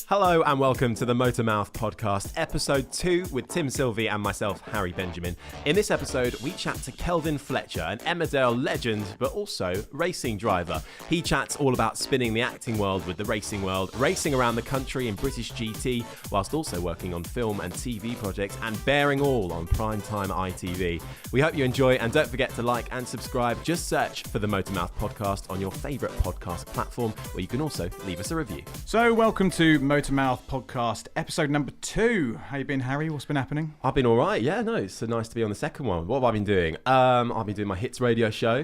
Hello and welcome to the MotorMouth Podcast, episode 2 with Tim Silvey and myself, Harry Benjamin. In this episode, we chat to Kelvin Fletcher, an Emmerdale legend, but also racing driver. He chats all about spinning the acting world with the racing world, racing around the country in British GT, whilst also working on film and TV projects and bearing all on primetime ITV. We hope you enjoy, and don't forget to like and subscribe. Just search for the MotorMouth Podcast on your favourite podcast platform, where you can also leave us a review. So, welcome to MotorMouth Podcast, episode number 2. How you been, Harry? What's been happening? I've been all right. Yeah, no, it's so nice to be on the second one. What have I been doing? I've been doing my Hits radio show,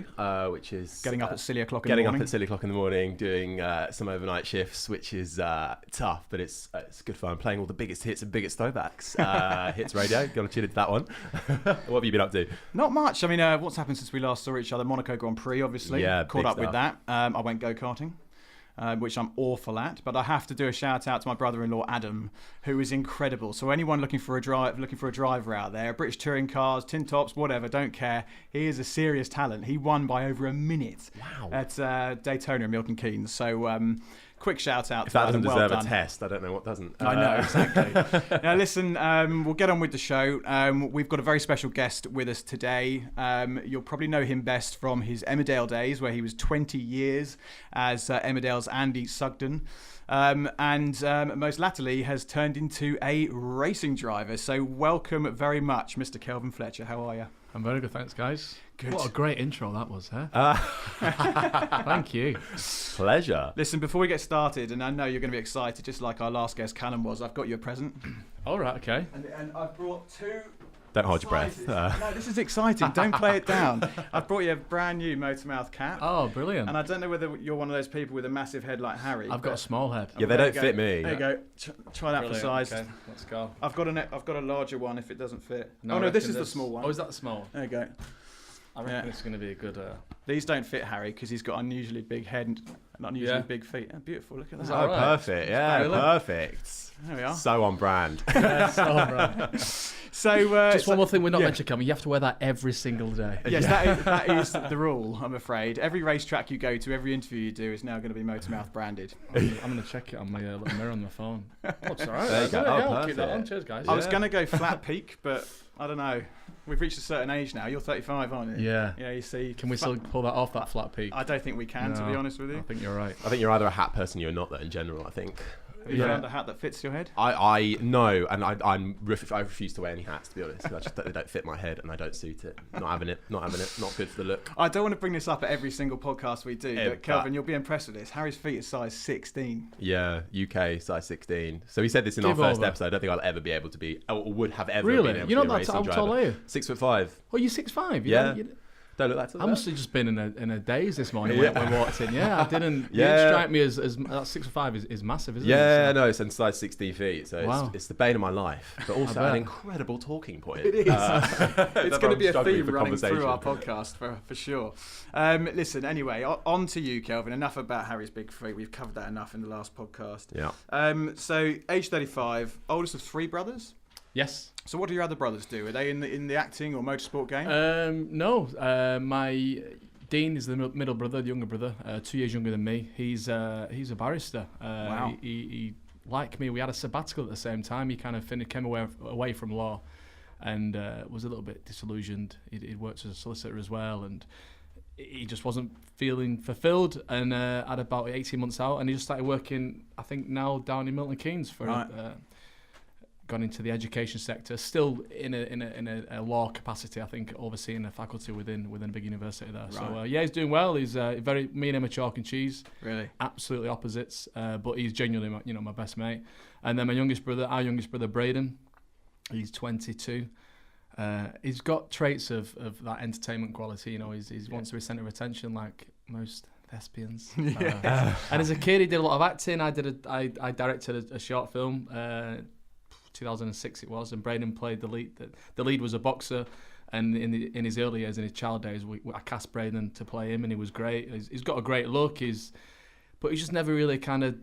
which is getting up at silly o'clock in the morning. Getting up at silly o'clock in the morning, doing some overnight shifts, which is tough, but it's good fun. Playing all the biggest hits and biggest throwbacks. Hits radio. Gonna tune into that one. What have you been up to? Not much. I mean, what's happened since we last saw each other? Monaco Grand Prix, obviously. Yeah, caught up stuff. with that. I went go-karting. Which I'm awful at, but I have to do a shout out to my brother-in-law Adam, who is incredible. So anyone looking for a driver out there, British touring cars, tin tops, whatever, don't care. He is a serious talent. He won by over a minute at Daytona in Milton Keynes. So quick shout out. If that doesn't deserve a test, I don't know what doesn't. I know, exactly. Now listen, we'll get on with the show. We've got a very special guest with us today. You'll probably know him best from his Emmerdale days, where he was 20 years as Emmerdale's Andy Sugden. And most latterly has turned into a racing driver. So welcome very much, Mr. Kelvin Fletcher. How are you? I'm very good, thanks, guys. Good. What a great intro that was, huh? Thank you. Pleasure. Listen, before we get started, and I know you're going to be excited, just like our last guest, Callum, was, I've got you a present. All right, okay. And I've brought two... Don't hold your breath. No, this is exciting. Don't play it down. I've brought you a brand new MotorMouth cap. Oh, brilliant. And I don't know whether you're one of those people with a massive head like Harry. I've got a small head. Yeah, they don't fit me. There you go. Try that for Brilliant. size. Okay, let's go. I've got a larger one if it doesn't fit. No, no, this is the small one. Oh, is that the small? There you go. I reckon it's going to be a good... These don't fit Harry because he's got unusually big head and unusually big feet. Oh, beautiful, look at that. Oh, right? Perfect. Yeah, perfect. There we are. So on brand. So, right. So, just one more thing we're not meant to cover. You have to wear that every single day. Yes, that is the rule, I'm afraid. Every racetrack you go to, every interview you do is now going to be MotorMouth branded. I'm going to check it on my little mirror on my phone. Oh, it's all right. There you go. I'll keep that on. Cheers, guys. I was going to go flat peak, but I don't know. We've reached a certain age now. You're 35, aren't you? Yeah. Yeah, you see. Can we still pull that off, that flat peak? I don't think we can, to be honest with you. I think you're right. I think you're either a hat person or you're not, though, in general, I think. Have you found a hat that fits your head? I know, and I refuse to wear any hats, to be honest. They don't fit my head, and I don't suit it. Not having it. Not good for the look. I don't want to bring this up at every single podcast we do, but Kelvin, you'll be impressed with this. Harry's feet are size 16. Yeah, UK size 16. So he said this in our first episode. I don't think I'll ever be able to be, or would have ever been able to be a racing driver. How tall are you? 6'5". Oh, you're 6'5". Yeah. Don't look that tall. I must have just been in a daze this morning when we walked in. Yeah, I didn't. Yeah. It didn't strike me as that 6'5" is massive, isn't it? Yeah, no, it's in size 16 feet, so Wow. it's the bane of my life, but also an incredible talking point. It is. It's going to be a theme running through our conversation. podcast for sure. Listen, anyway, on to you, Kelvin. Enough about Harry's big feet. We've covered that enough in the last podcast. Yeah. So, age 35, oldest of 3 brothers. Yes. So what do your other brothers do? Are they in the acting or motorsport game? No. My Dean is the middle brother, the younger brother, 2 years younger than me. He's a barrister. Wow. He like me, we had a sabbatical at the same time. He kind of came away from law and was a little bit disillusioned. He'd worked as a solicitor as well, and he just wasn't feeling fulfilled, and had about 18 months out, and he just started working, I think now down in Milton Keynes for gone into the education sector, still in a law capacity, I think, overseeing a faculty within a big university there. Right. So he's doing well. He's me and him are chalk and cheese. Really? Absolutely opposites, but he's genuinely my best mate. And then our youngest brother Braden, he's 22. He's got traits of that entertainment quality. He wants to be centre of attention like most thespians. And as a kid, he did a lot of acting. I directed a short film. 2006 it was, and Braden played the lead. The lead was a boxer, and in his early years, in his child days, I cast Braden to play him, and he was great. He's got a great look. But he's just never really kind of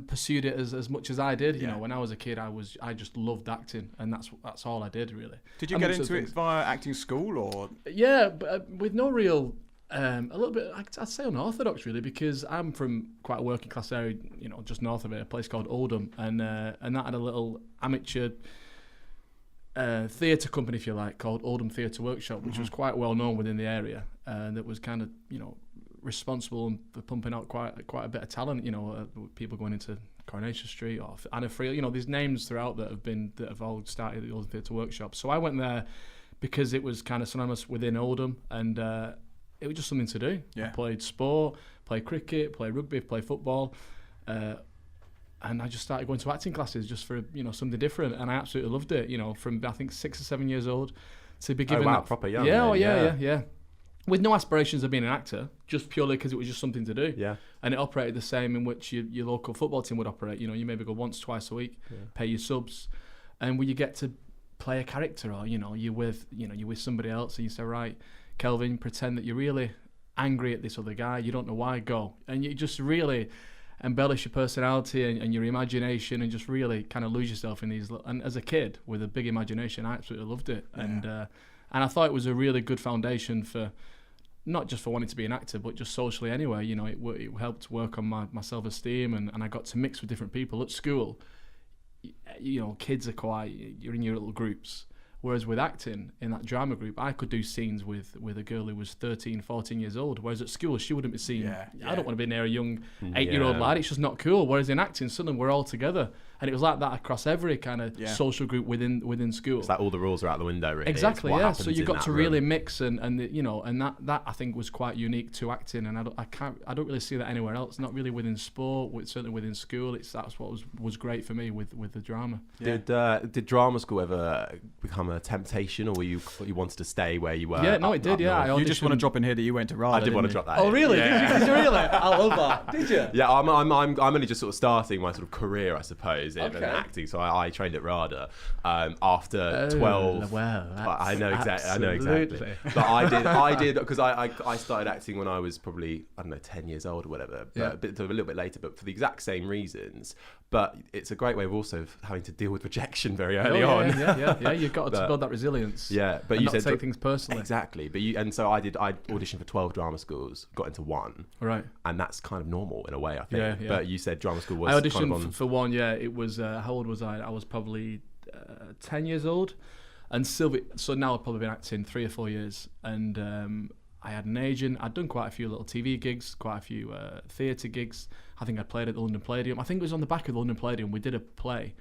pursued it as much as I did. You know, when I was a kid, I just loved acting, and that's all I did really. Did you get into it via acting school or? Yeah, but with no real A little bit, I'd say unorthodox really, because I'm from quite a working class area, just north of it, a place called Oldham, and that had a little amateur theatre company, if you like, called Oldham Theatre Workshop, which was quite well known within the area, and that was kind of responsible for pumping out quite a bit of talent. People going into Coronation Street or Anna Friel, these names throughout that have all started at the Oldham Theatre Workshop. So I went there because it was kind of synonymous within Oldham, and it was just something to do. Yeah. I played sport, played cricket, played rugby, played football, and I just started going to acting classes just for something different, and I absolutely loved it. From I think 6 or 7 years old to be given proper young. Yeah. With no aspirations of being an actor, just purely because it was just something to do. Yeah. And it operated the same in which your local football team would operate. You maybe go once, twice a week, pay your subs, and when you get to play a character, or you're with somebody else, and you say, right, Kelvin, pretend that you're really angry at this other guy. You don't know why. Go, and you just really embellish your personality and your imagination, and just really kind of lose yourself in these. And as a kid with a big imagination, I absolutely loved it, and I thought it was a really good foundation for. Not just for wanting to be an actor, but just socially anyway. It helped work on my self-esteem, and I got to mix with different people at school. Kids are you're in your little groups. Whereas with acting, in that drama group, I could do scenes with a girl who was 13, 14 years old. Whereas at school, she wouldn't be seen. I don't want to be near a young 8-year-old lad. It's just not cool. Whereas in acting, suddenly we're all together. And it was like that across every kind of social group within school. It's like all the rules are out the window, really. Exactly, yeah. So you got to really mix, and that I think was quite unique to acting, and I don't really see that anywhere else. Not really within sport, certainly within school. That's what was great for me with the drama. Yeah. Did drama school ever become a temptation, or you wanted to stay where you were? Yeah, no, it did. Yeah, you just want to drop in here that you went to RADA. I did want to drop that. Oh, really? Yeah. Did you really? I love that. Did you? Yeah, I'm only just sort of starting my sort of career, I suppose, in Okay. acting. So I trained at RADA after 12. Well, I know exactly. But I did because I started acting when I was probably 10 years old or whatever, but a little bit later. But for the exact same reasons. But it's a great way of also having to deal with rejection very early on. Yeah. You've got to build that resilience. Yeah, but and you not said take things personally. Exactly. But so I auditioned for 12 drama schools, got into one. Right. And that's kind of normal in a way, I think. Yeah. But you said drama school was I auditioned kind of on... for one. Yeah, it was. How old was I? I was probably 10 years old, and Silvey. So now I've probably been acting 3 or 4 years, and I had an agent. I'd done quite a few little TV gigs, quite a few theatre gigs. I think I played at the London Palladium. I think it was on the back of the London Palladium. We did a play.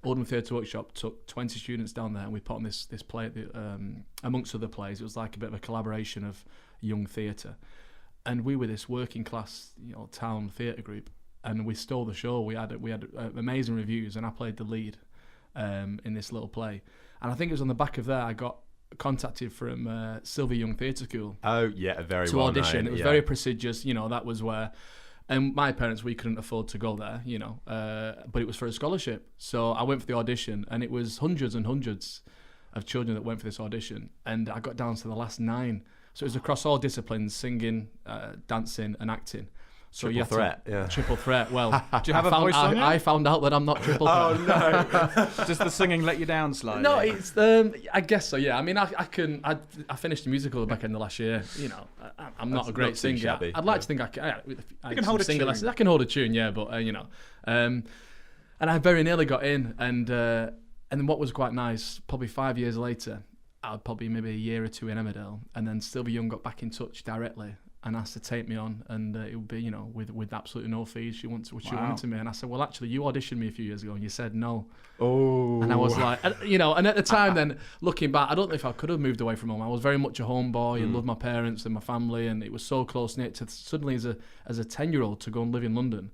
Oldham Theatre Workshop took 20 students down there, and we put on this play at the, amongst other plays. It was like a bit of a collaboration of young theatre, and we were this working class, town theatre group, and we stole the show. We had amazing reviews, and I played the lead in this little play. And I think it was on the back of that I got contacted from Silvey Young Theatre School. Oh yeah, very to well audition. known. It was very prestigious. That was where. And my parents, we couldn't afford to go there, but it was for a scholarship. So I went for the audition, and it was hundreds and hundreds of children that went for this audition. And I got down to the last 9. So it was across all disciplines, singing, dancing and acting. So triple threat, yeah. Triple threat. Well, do you have a voice on it? I found out that I'm not triple threat. Oh no! Does the singing let you down slightly? No, it's I guess so. Yeah, I mean, I finished the musical back in the last year. I'm not a great singer. Shabby. I'd like to think I can hold a tune. lessons. I can hold a tune, yeah, but and I very nearly got in, and then what was quite nice, probably 5 years later, I was probably maybe a year or two in Emmerdale, and then Silvey Young got back in touch directly and asked to take me on, and it would be, with absolutely no fees. She wanted me, and I said, well, actually, you auditioned me a few years ago, and you said no. Oh. And I was like, and at the time, then looking back, I don't know if I could have moved away from home. I was very much a homeboy and loved my parents and my family, and it was so close knit to suddenly as a 10-year-old to go and live in London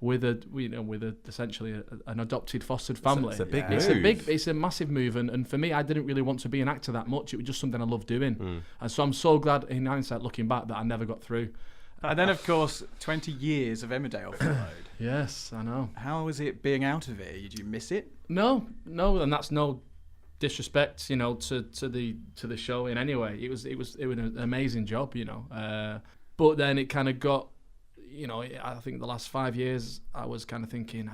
with essentially an adopted fostered family. It's a big move. It's a massive move, and for me, I didn't really want to be an actor that much. It was just something I loved doing, and so I'm so glad in hindsight, looking back, that I never got through. And then, of course, 20 years of Emmerdale followed. Yes, I know. How was it being out of it? Did you miss it? No, and that's no disrespect, to the show in any way. It was an amazing job, but then it kind of got. I think the last 5 years, I was kind of thinking,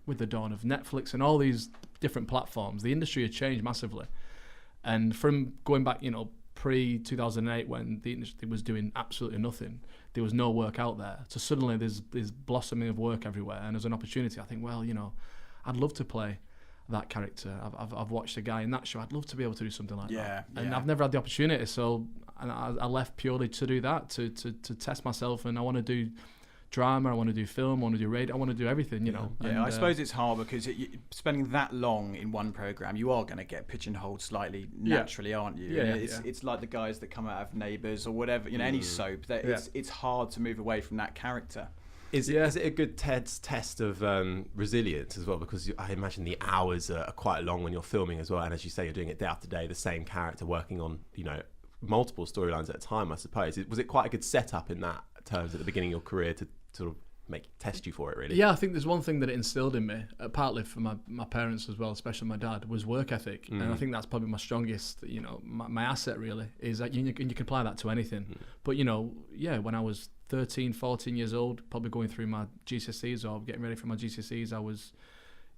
with the dawn of Netflix and all these different platforms, the industry had changed massively. And from going back, pre-2008 when the industry was doing absolutely nothing. There was no work out there. So suddenly there's blossoming of work everywhere, and as an opportunity, I think, well, I'd love to play that character. I've watched a guy in that show. I'd love to be able to do something like that. And I've never had the opportunity, so I left purely to do that, to test myself. And I want to do drama, I want to do film, I want to do radio, I want to do everything, Yeah, And, I suppose it's hard because spending that long in one program, you are going to get pigeonholed slightly naturally, aren't you? It's like the guys that come out of Neighbours or whatever, any soap. It's hard to move away from that character. Is it a good test of resilience as well? Because I imagine the hours are quite long when you're filming as well, and as you say, you're doing it day after day, the same character working on multiple storylines at a time. I suppose was it quite a good setup in that terms at the beginning of your career to sort of test you for it, really? Yeah, I think there's one thing that it instilled in me, partly from my parents as well, especially my dad, was work ethic. And I think that's probably my strongest, my asset really, is that you can apply that to anything. But, when I was 13, 14 years old, probably going through my GCSEs or getting ready for my GCSEs, I was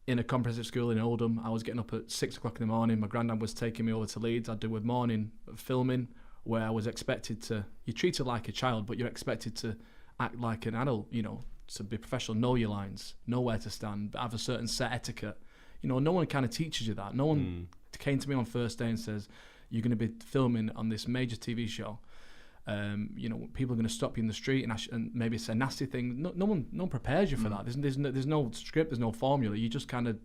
in a comprehensive school in Oldham. I was getting up at 6 o'clock in the morning. My granddad was taking me over to Leeds. I'd do a morning filming where I was expected to, you're treated like a child, but you're expected to act like an adult, to be professional, know your lines, know where to stand, have a certain set etiquette. No one kind of teaches you that. No one came to me on first day and says, you're going to be filming on this major TV show. People are going to stop you in the street and maybe say nasty things. No one prepares you for that. There's no script, there's no formula. You just kind of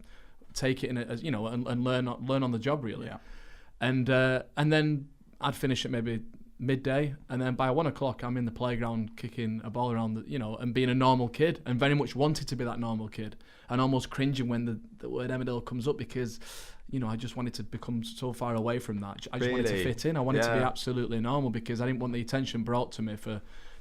take it in as and learn on the job really. Yeah. And then I'd finish at maybe midday, and then by 1 o'clock I'm in the playground kicking a ball around, and being a normal kid, and very much wanted to be that normal kid, and almost cringing when the word Emmerdale comes up because. I just wanted to become so far away from that. I just wanted to fit in. I wanted to be absolutely normal because I didn't want the attention brought to me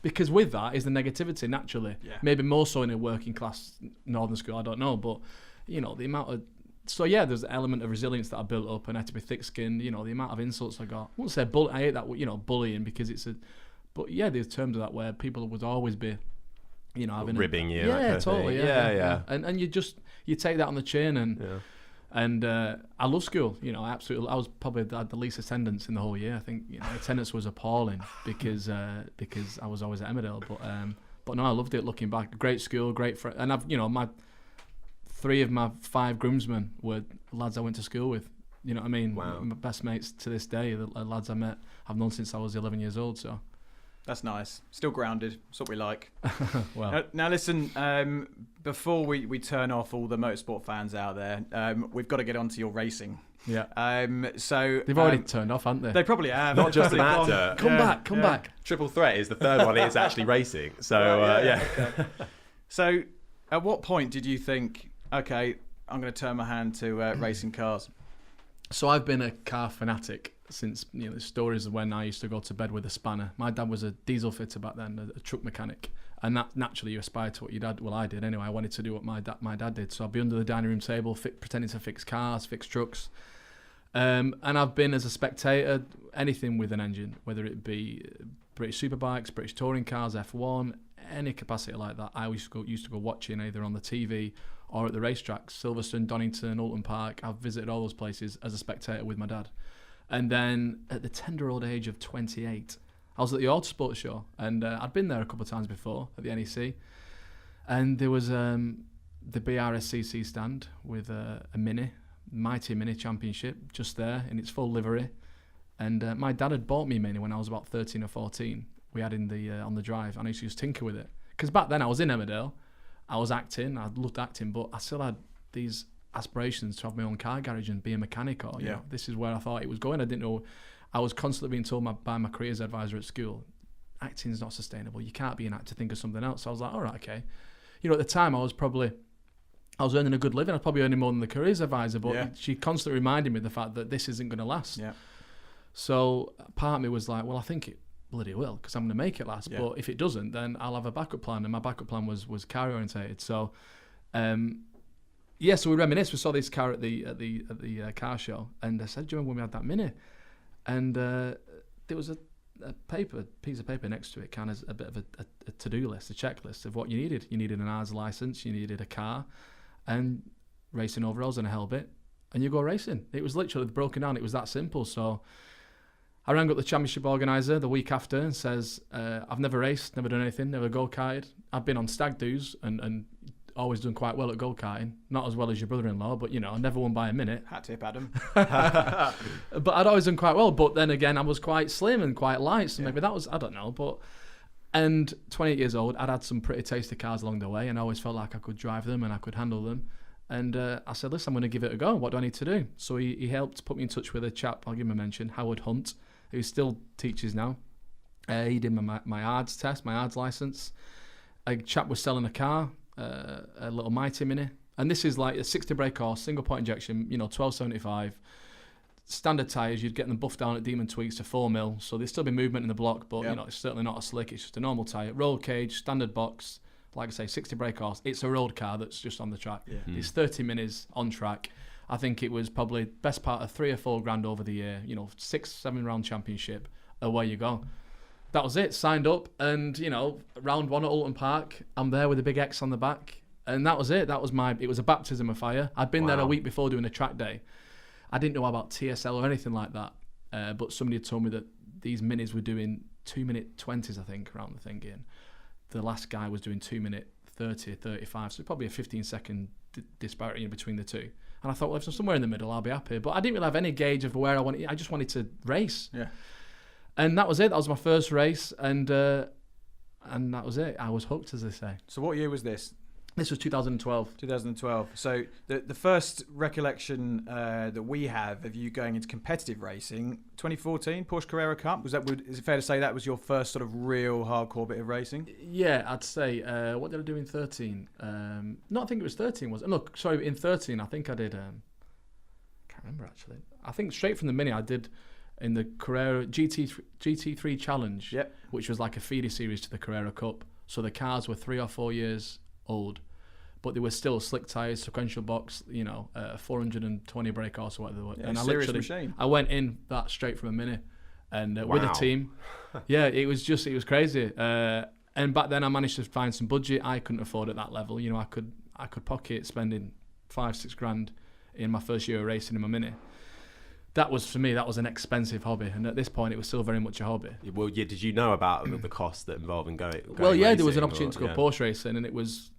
because with that is the negativity naturally. Yeah. Maybe more so in a working class northern school, I don't know. But, the amount of... So, there's an element of resilience that I built up and I had to be thick-skinned. The amount of insults I got. I won't say I hate that, bullying because it's a... But, there's terms of that where people would always be, having... Ribbing you. Yeah, totally. Yeah. And you take that on the chin and... Yeah. And I love school, I was probably had the least attendance in the whole year. I think attendance was appalling because I was always at Emmerdale. But no, I loved it. Looking back, great school, great friend, and I've my 3 of my 5 groomsmen were lads I went to school with. You know what I mean? Wow. My best mates to this day, the lads I've known since I was 11 years old. So. That's nice. Still grounded. That's what we like. Well. Now listen, before we turn off all the motorsport fans out there, we've got to get onto your racing. Yeah. So they've already turned off, haven't they? They probably have. Not just an actor. Come back. Triple Threat is the third one. It's actually racing. So Okay. So, at what point did you think, okay, I'm going to turn my hand to racing cars? So I've been a car fanatic since the stories of when I used to go to bed with a spanner. My dad was a diesel fitter back then, a truck mechanic, and that naturally you aspire to what your dad. Well, I did anyway. I wanted to do what my dad did. So I'd be under the dining room table, pretending to fix cars, fix trucks, and I've been as a spectator anything with an engine, whether it be British superbikes, British touring cars, F1, any capacity like that. I used to go watching either on the TV or at the racetracks, Silverstone, Donington, Alton Park. I've visited all those places as a spectator with my dad. And then at the tender old age of 28, I was at the Autosport show, and I'd been there a couple of times before at the NEC. And there was the BRSCC stand with a Mighty Mini Championship just there in its full livery. And my dad had bought me a Mini when I was about 13 or 14. We had in the on the drive, and I used to just tinker with it. Because back then I was in Emmerdale, I was acting, I loved acting, but I still had these aspirations to have my own car garage and be a mechanic, or this is where I thought it was going. I didn't know. I was constantly being told by my careers advisor at school, acting's not sustainable. You can't be an actor, think of something else. So I was like, all right, okay. At the time I was earning a good living. I was probably earning more than the careers advisor, but she constantly reminded me of the fact that this isn't going to last. Yeah. So part of me was like, well, I think it bloody will, because I'm going to make it last. Yeah. But if it doesn't, then I'll have a backup plan. And my backup plan was car orientated. So, so we reminisced. We saw this car at the car show, and I said, "Do you remember when we had that Mini?" And there was a piece of paper next to it, kind of a bit of a to-do list, a checklist of what you needed. You needed an ARS license, you needed a car, and racing overalls and a helmet, and you go racing. It was literally broken down. It was that simple. So I rang up the championship organiser the week after and says, I've never raced, never done anything, never go-karted. I've been on stag do's and always done quite well at go-karting. Not as well as your brother-in-law, but, I never won by a minute. Hat tip, Adam. But I'd always done quite well. But then again, I was quite slim and quite light, so maybe that was, I don't know. But and 28 years old, I'd had some pretty tasty cars along the way, and I always felt like I could drive them and I could handle them. And I said, listen, I'm going to give it a go. What do I need to do? So he helped put me in touch with a chap, I'll give him a mention, Howard Hunt, who still teaches now. He did my ARDS test, my ARDS license. A chap was selling a car, a little Mighty Mini. And this is like a 60 brake horse, single point injection, 1275. Standard tyres, you'd get them buffed down at Demon Tweaks to 4mm. So there'd still be movement in the block, but it's certainly not a slick. It's just a normal tyre. Roll cage, standard box. Like I say, 60 brake horse. It's a road car that's just on the track. Yeah. It's 30 minis on track. I think it was probably best part of 3 or 4 grand over the year. 6-7 round championship. Away you go. That was it. Signed up, and round 1 at Alton Park, I'm there with a big X on the back, and that was it. It was a baptism of fire. I'd been there a week before doing a track day. I didn't know about TSL or anything like that, but somebody had told me that these minis were doing 2-minute 20s, I think, around the thing. And the last guy was doing 2-minute 30, 35, so probably a 15-second disparity in between the two. And I thought, well, if I'm somewhere in the middle, I'll be happy. But I didn't really have any gauge of where I wanted. I just wanted to race. Yeah. And that was it. That was my first race, and that was it. I was hooked, as they say. So what year was this? This was 2012. 2012. So the first recollection that we have of you going into competitive racing, 2014 Porsche Carrera Cup. Is it fair to say that was your first sort of real hardcore bit of racing? Yeah, I'd say. What did I do in 13? No, I think it was 13. Was it? No, sorry, in 13 I think I did. Can't remember actually. I think straight from the Mini I did in the Carrera GT3 Challenge, which was like a feeder series to the Carrera Cup. So the cars were 3 or 4 years old, but they were still slick tyres, sequential box, 420 brake horse or whatever they were. Yeah, and I went in that straight from a Mini, and with a team. Yeah, it was crazy. And back then I managed to find some budget. I couldn't afford at that level. I could pocket spending 5-6 grand in my first year of racing in my Mini. That was, for me, an expensive hobby. And at this point, it was still very much a hobby. Well, yeah, did you know about the costs that involve in going well, yeah, racing, there was an opportunity to go Porsche racing, and it was,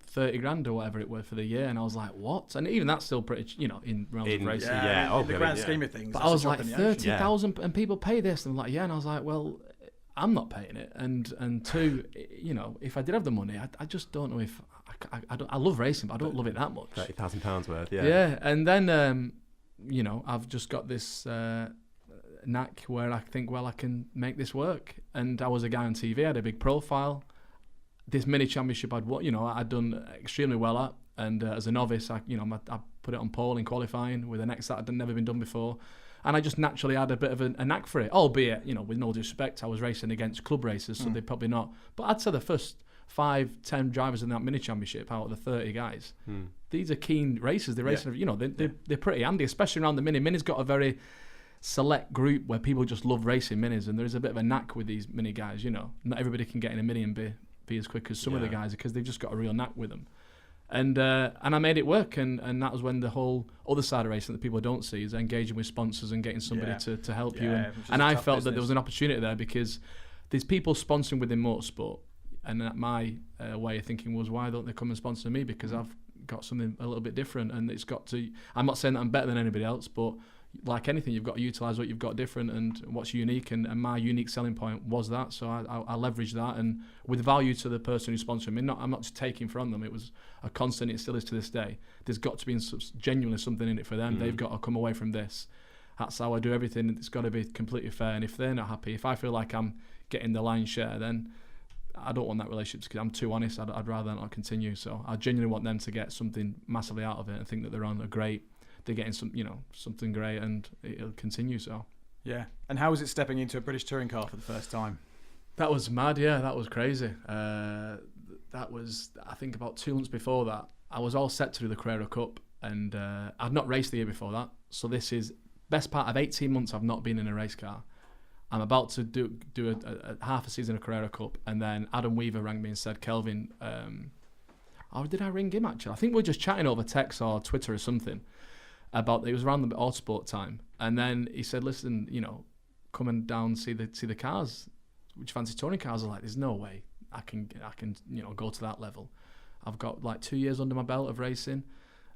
30 grand or whatever it was for the year. And I was like, what? And even that's still pretty, in realms of racing. In the grand scheme of things. But I was like, 30,000 and people pay this. And I'm like, yeah. And I was like, well, I'm not paying it. And two, if I did have the money, I just don't know if, I love racing, but I don't love it that much. £30,000 worth, yeah. Yeah, and then... I've just got this knack where I think, well, I can make this work. And I was a guy on TV, I had a big profile. This Mini Championship I'd done extremely well at. And as a novice, I put it on pole in qualifying with an X that had never been done before. And I just naturally had a bit of a knack for it, albeit, with no disrespect, I was racing against club racers, so they're probably not. But I'd say the first 5-10 drivers in that Mini Championship out of the 30 guys, these are keen racers. They're racing, they're pretty handy, especially around the Mini. Mini's got a very select group where people just love racing Minis, and there is a bit of a knack with these Mini guys. Not everybody can get in a Mini and be as quick as some of the guys, because they've just got a real knack with them. And I made it work, and that was when the whole other side of racing that people don't see is engaging with sponsors and getting somebody to help you. And I felt that there was an opportunity there, because there's people sponsoring within motorsport. And my way of thinking was, why don't they come and sponsor me? Because I've got something a little bit different, and it's got to. I'm not saying that I'm better than anybody else, but like anything, you've got to utilise what you've got different and what's unique. And my unique selling point was that, so I leveraged that, and with value to the person who's sponsoring me. I'm not just taking from them. It was a constant. It still is to this day. There's got to be genuinely something in it for them. They've got to come away from this. That's how I do everything. It's got to be completely fair. And if they're not happy, if I feel like I'm getting the lion's share, then I don't want that relationship, because I'm too honest. I'd rather not continue. So I genuinely want them to get something massively out of it and think that they're on a great. They're getting something great, and it'll continue. So yeah. And how was it stepping into a British touring car for the first time? That was mad. Yeah, that was crazy. That was, I think, about 2 months before that. I was all set to do the Carrera Cup, and I'd not raced the year before that. So this is best part of 18 months I've not been in a race car. I'm about to do a half a season of Carrera Cup, and then Adam Weaver rang me and said, Kelvin, or did I ring him actually? I think we were just chatting over text or Twitter or something about, it was around the Autosport time, and then he said, listen, coming down see the cars, which fancy touring cars. Are like, there's no way I can go to that level. I've got like 2 years under my belt of racing,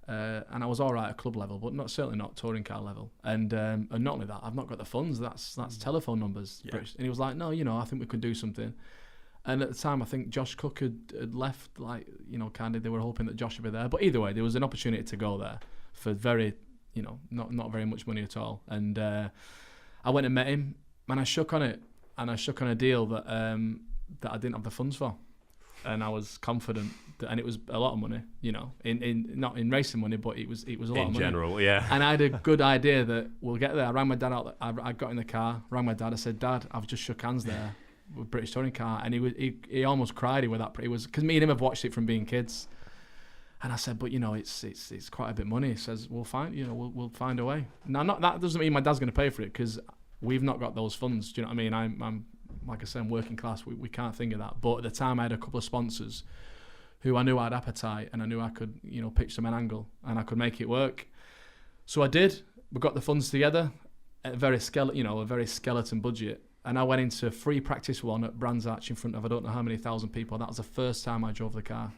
and I was all right at club level, but certainly not touring car level. And not only that, I've not got the funds. That's telephone numbers. Yeah. And he was like, no, I think we could do something. And at the time, I think Josh Cook had left, like, kind of, they were hoping that Josh would be there. But either way, there was an opportunity to go there for very, not very much money at all. And I went and met him, and I shook on it, and I shook on a deal that I didn't have the funds for. And I was confident that, and it was a lot of money, in not in racing money, but it was a lot of money. In general, yeah. And I had a good idea that we'll get there. I rang my dad out. I got in the car, rang my dad. I said, Dad, I've just shook hands there with British touring car, and he almost cried. He was that. It was because me and him have watched it from being kids. And I said, but it's quite a bit of money. He says, we'll find a way. Now, that doesn't mean my dad's going to pay for it, because we've not got those funds. Do you know what I mean? I'm like I said, I'm working class. We can't think of that. But at the time, I had a couple of sponsors who I knew had appetite, and I knew I could, pitch them an angle, and I could make it work. So I did. We got the funds together at a very skeleton budget. And I went into free practice one at Brands Hatch in front of I don't know how many thousand people. That was the first time I drove the car.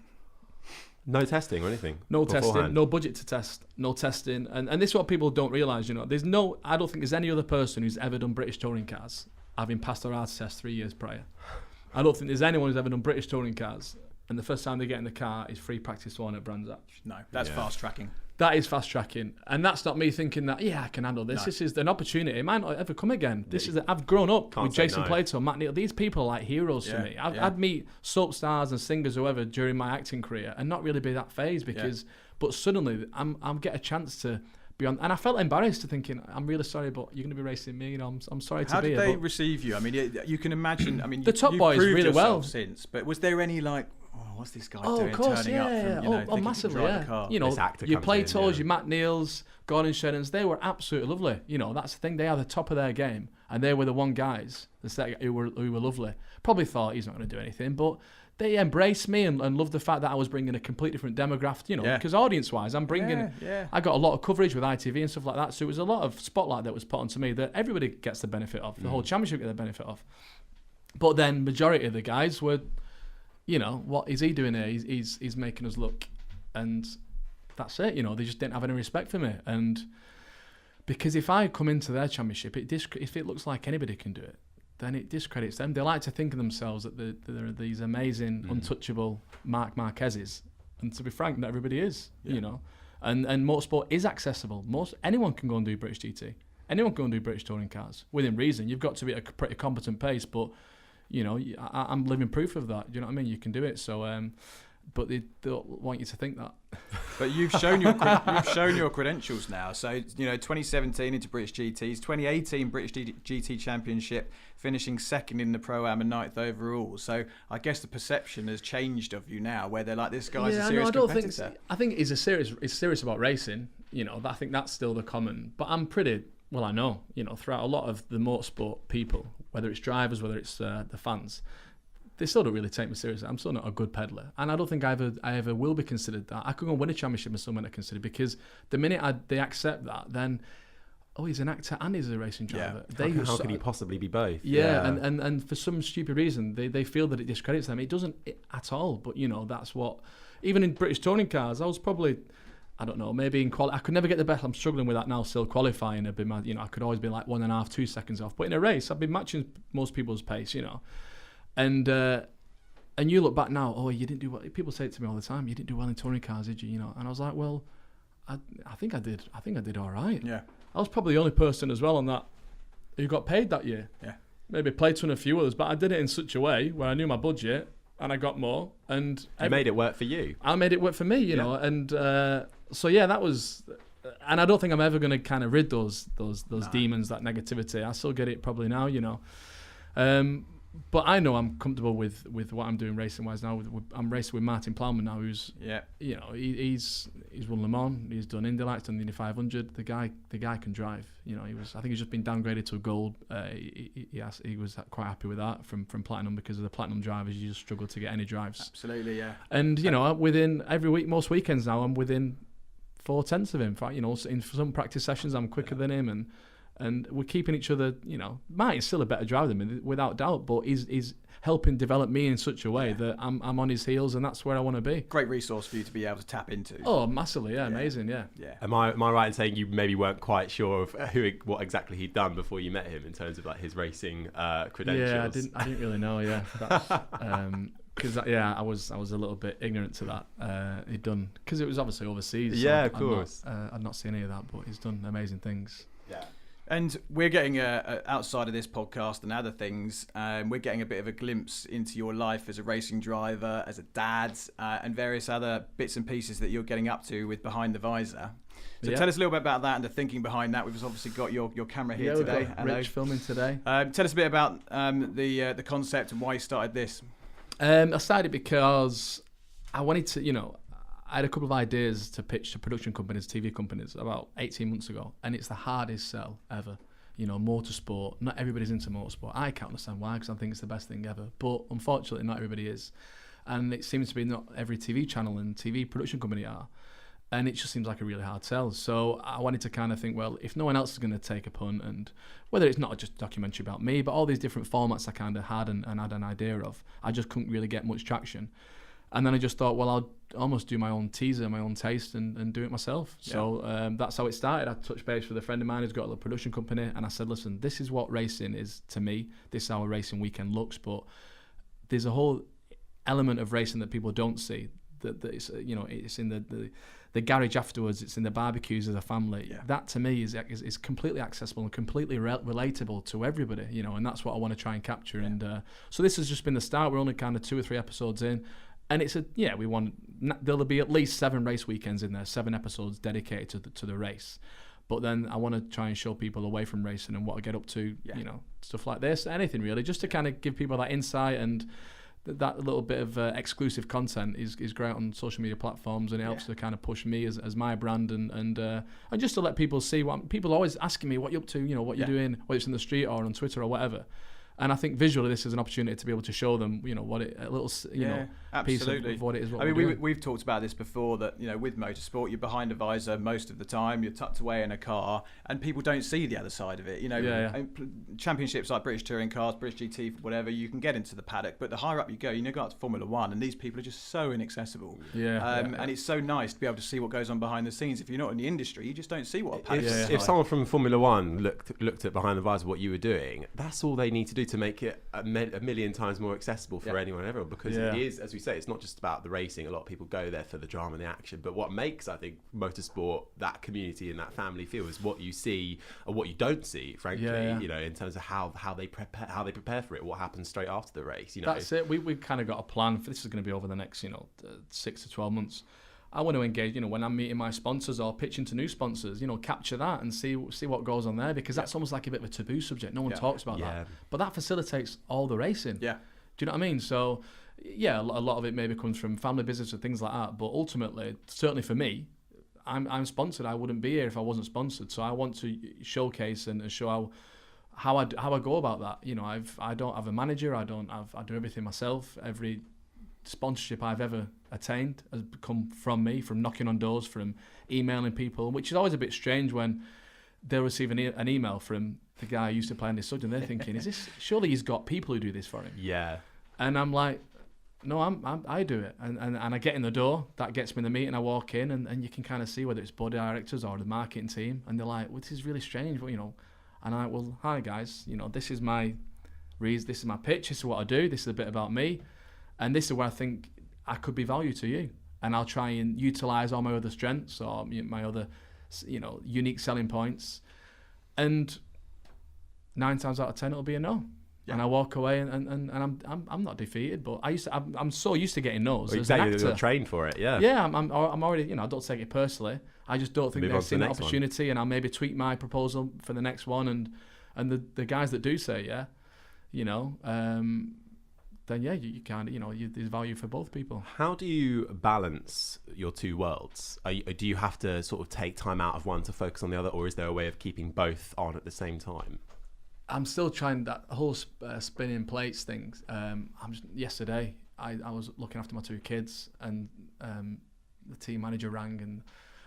No testing or anything? No testing, no budget to test, no testing. And this is what people don't realise, I don't think there's any other person who's ever done British touring cars having passed their arts test 3 years prior. I don't think there's anyone who's ever done British touring cars, and the first time they get in the car is free practice one at Brands Hatch. No, that's fast tracking. That is fast tracking, and that's not me thinking that I can handle this. No. This is an opportunity. It might not ever come again. I've grown up with Jason Plato, Matt Neal. These people are like heroes to me. I'd meet soap stars and singers, whoever, during my acting career, and not really be that phased but suddenly I'm get a chance to be on. And I felt embarrassed to thinking, I'm really sorry, but you're going to be racing me. I'm sorry to be here. How did they receive you? I mean, you can imagine. I mean, the top boys really well since. But was there any like, what's this guy doing? Of course, turning up from, massively, yeah. Your Platos, your Matt Neals, Gordon Shannons, they were absolutely lovely. That's the thing. They are the top of their game, and they were the one guys who were lovely. Probably thought he's not going to do anything, but they embraced me and loved the fact that I was bringing a completely different demographic. Because audience-wise, I'm bringing. I got a lot of coverage with ITV and stuff like that, so it was a lot of spotlight that was put onto me that everybody gets the benefit of. The whole championship gets the benefit of. But then, majority of the guys were. What is he doing here? He's making us look, and that's it. They just didn't have any respect for me, and because if I come into their championship, if it looks like anybody can do it, then it discredits them. They like to think of themselves that they're these amazing, untouchable Marc Marquezes, and to be frank, not everybody is. And motorsport is accessible. Anyone can go and do British GT. Anyone can go and do British touring cars within reason. You've got to be at a pretty competent pace, but. I'm living proof of that. Do you know what I mean? You can do it. So, but they don't want you to think that. But you've shown your credentials now. So 2017 into British GTs, 2018 British GT Championship, finishing second in the Pro-Am and 9th overall. So I guess the perception has changed of you now, where they're like, this guy's a serious competitor. I think he's serious about racing. I think that's still the common. But I'm pretty. Well, I know, throughout a lot of the motorsport people, whether it's drivers, whether it's the fans, they still don't really take me seriously. I'm still not a good peddler. And I don't think I ever will be considered that. I could go and win a championship and someone to consider, because the minute they accept that, then, he's an actor and he's a racing driver. Yeah. How can he possibly be both? Yeah. And for some stupid reason, they feel that it discredits them. It doesn't at all. But, that's what... Even in British touring cars, I was probably... I don't know, maybe in quality, I could never get the best. I'm struggling with that now, still qualifying a bit. I could always be like 1.5, 2 seconds off. But in a race, I've been matching most people's pace, And you look back now, you didn't do well. People say it to me all the time, you didn't do well in touring cars, did you? And I was like, well, I think I did. I think I did all right. Yeah. I was probably the only person as well on that who got paid that year. Yeah. Maybe played to a few others, but I did it in such a way where I knew my budget and I got more. And you made it work for you. I made it work for me, you know. And so that was, and I don't think I'm ever going to kind of rid those demons, that negativity. I still get it probably now, but I know I'm comfortable with what I'm doing racing wise now. I'm racing with Martin Plowman now, who's he's won Le Mans, he's done Indy Lights, done the Indy 500. The guy can drive. I think he's just been downgraded to a gold. He was quite happy with that from platinum, because of the platinum drivers, you just struggle to get any drives. Absolutely, yeah. And within every week, most weekends now, I'm within 0.4 of him. In some practice sessions, I'm quicker than him, and and we're keeping each other. Martin's still a better driver than me, without doubt, but he's helping develop me in such a way that I'm on his heels, and that's where I want to be. Great resource for you to be able to tap into. Oh, massively, amazing, yeah. Am I right in saying you maybe weren't quite sure of what exactly he'd done before you met him in terms of like his racing credentials? Yeah, I didn't really know. Yeah, because I was a little bit ignorant to that. He'd done, because it was obviously overseas. Yeah, of course. I'd not seen any of that, but he's done amazing things. Yeah. And we're getting outside of this podcast and other things, we're getting a bit of a glimpse into your life as a racing driver, as a dad, and various other bits and pieces that you're getting up to with Behind the Visor. So tell us a little bit about that and the thinking behind that. We've obviously got your camera here today. We've got Rich filming today. Tell us a bit about the concept and why you started this. I started because I wanted to, I had a couple of ideas to pitch to production companies, TV companies, about 18 months ago, and it's the hardest sell ever. Motorsport, not everybody's into motorsport. I can't understand why, because I think it's the best thing ever. But unfortunately, not everybody is. And it seems to be not every TV channel and TV production company are. And it just seems like a really hard sell. So I wanted to kind of think, well, if no one else is going to take a punt, and whether it's not just a documentary about me, but all these different formats I kind of had and had an idea of, I just couldn't really get much traction. And then I just thought, well, I'll almost do my own teaser, my own taste, and do it myself. Yeah. So that's how it started. I touched base with a friend of mine who's got a little production company, and I said, listen, this is what racing is to me. This is how a racing weekend looks, but there's a whole element of racing that people don't see. That it's, it's in the garage afterwards, it's in the barbecues as a family. Yeah. That to me is completely accessible and completely relatable to everybody, and that's what I want to try and capture. Yeah. And so this has just been the start. We're only kind of 2 or 3 episodes in. And there'll be at least 7 race weekends in there, 7 episodes dedicated to the race. But then I want to try and show people away from racing and what I get up to, stuff like this, anything really, just to kind of give people that insight, and that little bit of exclusive content is great on social media platforms, and it helps to kind of push me as my brand, and just to let people see what people are always asking me, what you're up to, what you're doing, whether it's in the street or on Twitter or whatever. And I think visually this is an opportunity to be able to show them, what it, a little, piece of what it is. What we've talked about this before, that, with motorsport, you're behind a visor most of the time, you're tucked away in a car, and people don't see the other side of it. Championships like British Touring Cars, British GT, whatever, you can get into the paddock, but the higher up you go, go up to Formula One, and these people are just so inaccessible. And it's so nice to be able to see what goes on behind the scenes. If you're not in the industry, you just don't see what a paddock is. If someone from Formula One looked at behind the visor what you were doing, that's all they need to do to make it a million times more accessible for anyone and everyone, because it is, as we say, it's not just about the racing. A lot of people go there for the drama and the action, but what makes, I think, motorsport that community and that family feel is what you see or what you don't see, frankly. In terms of how they prepare for it, what happens straight after the race. That's it. We've kind of got a plan for this. Is going to be over the next 6 to 12 months. I want to engage, when I'm meeting my sponsors or pitching to new sponsors, capture that and see what goes on there, because that's almost like a bit of a taboo subject. No one talks about that. But that facilitates all the racing. Yeah. Do you know what I mean? So, a lot of it maybe comes from family business and things like that. But ultimately, certainly for me, I'm sponsored. I wouldn't be here if I wasn't sponsored. So I want to showcase and show how I go about that. I don't have a manager. I do everything myself. Every sponsorship I've ever attained has come from me, from knocking on doors, from emailing people, which is always a bit strange when they'll receive an email from the guy who used to play on this subject, and they're thinking, surely he's got people who do this for him. Yeah. And I'm like, no, I do it. And I get in the door, that gets me in the meeting, I walk in, and you can kind of see whether it's board directors or the marketing team, and they're like, well, this is really strange, but, and I'm like, well, hi guys, this is my pitch, this is what I do, this is a bit about me. And this is where I think I could be value to you. And I'll try and utilise all my other strengths or my other, unique selling points. And 9 times out of 10, it'll be a no. Yeah. And I walk away and I'm not defeated, but I'm so used to getting no's. Well, exactly, you're trained for it, yeah. Yeah, I'm already, I don't take it personally. I just don't think they've seen an opportunity, and I'll maybe tweak my proposal for the next one. And the guys that do say, then you kind of, there's value for both people. How do you balance your two worlds? Do you have to sort of take time out of one to focus on the other, or is there a way of keeping both on at the same time? I'm still trying that whole spinning plates thing. Yesterday, I was looking after my 2 kids, and the team manager rang, and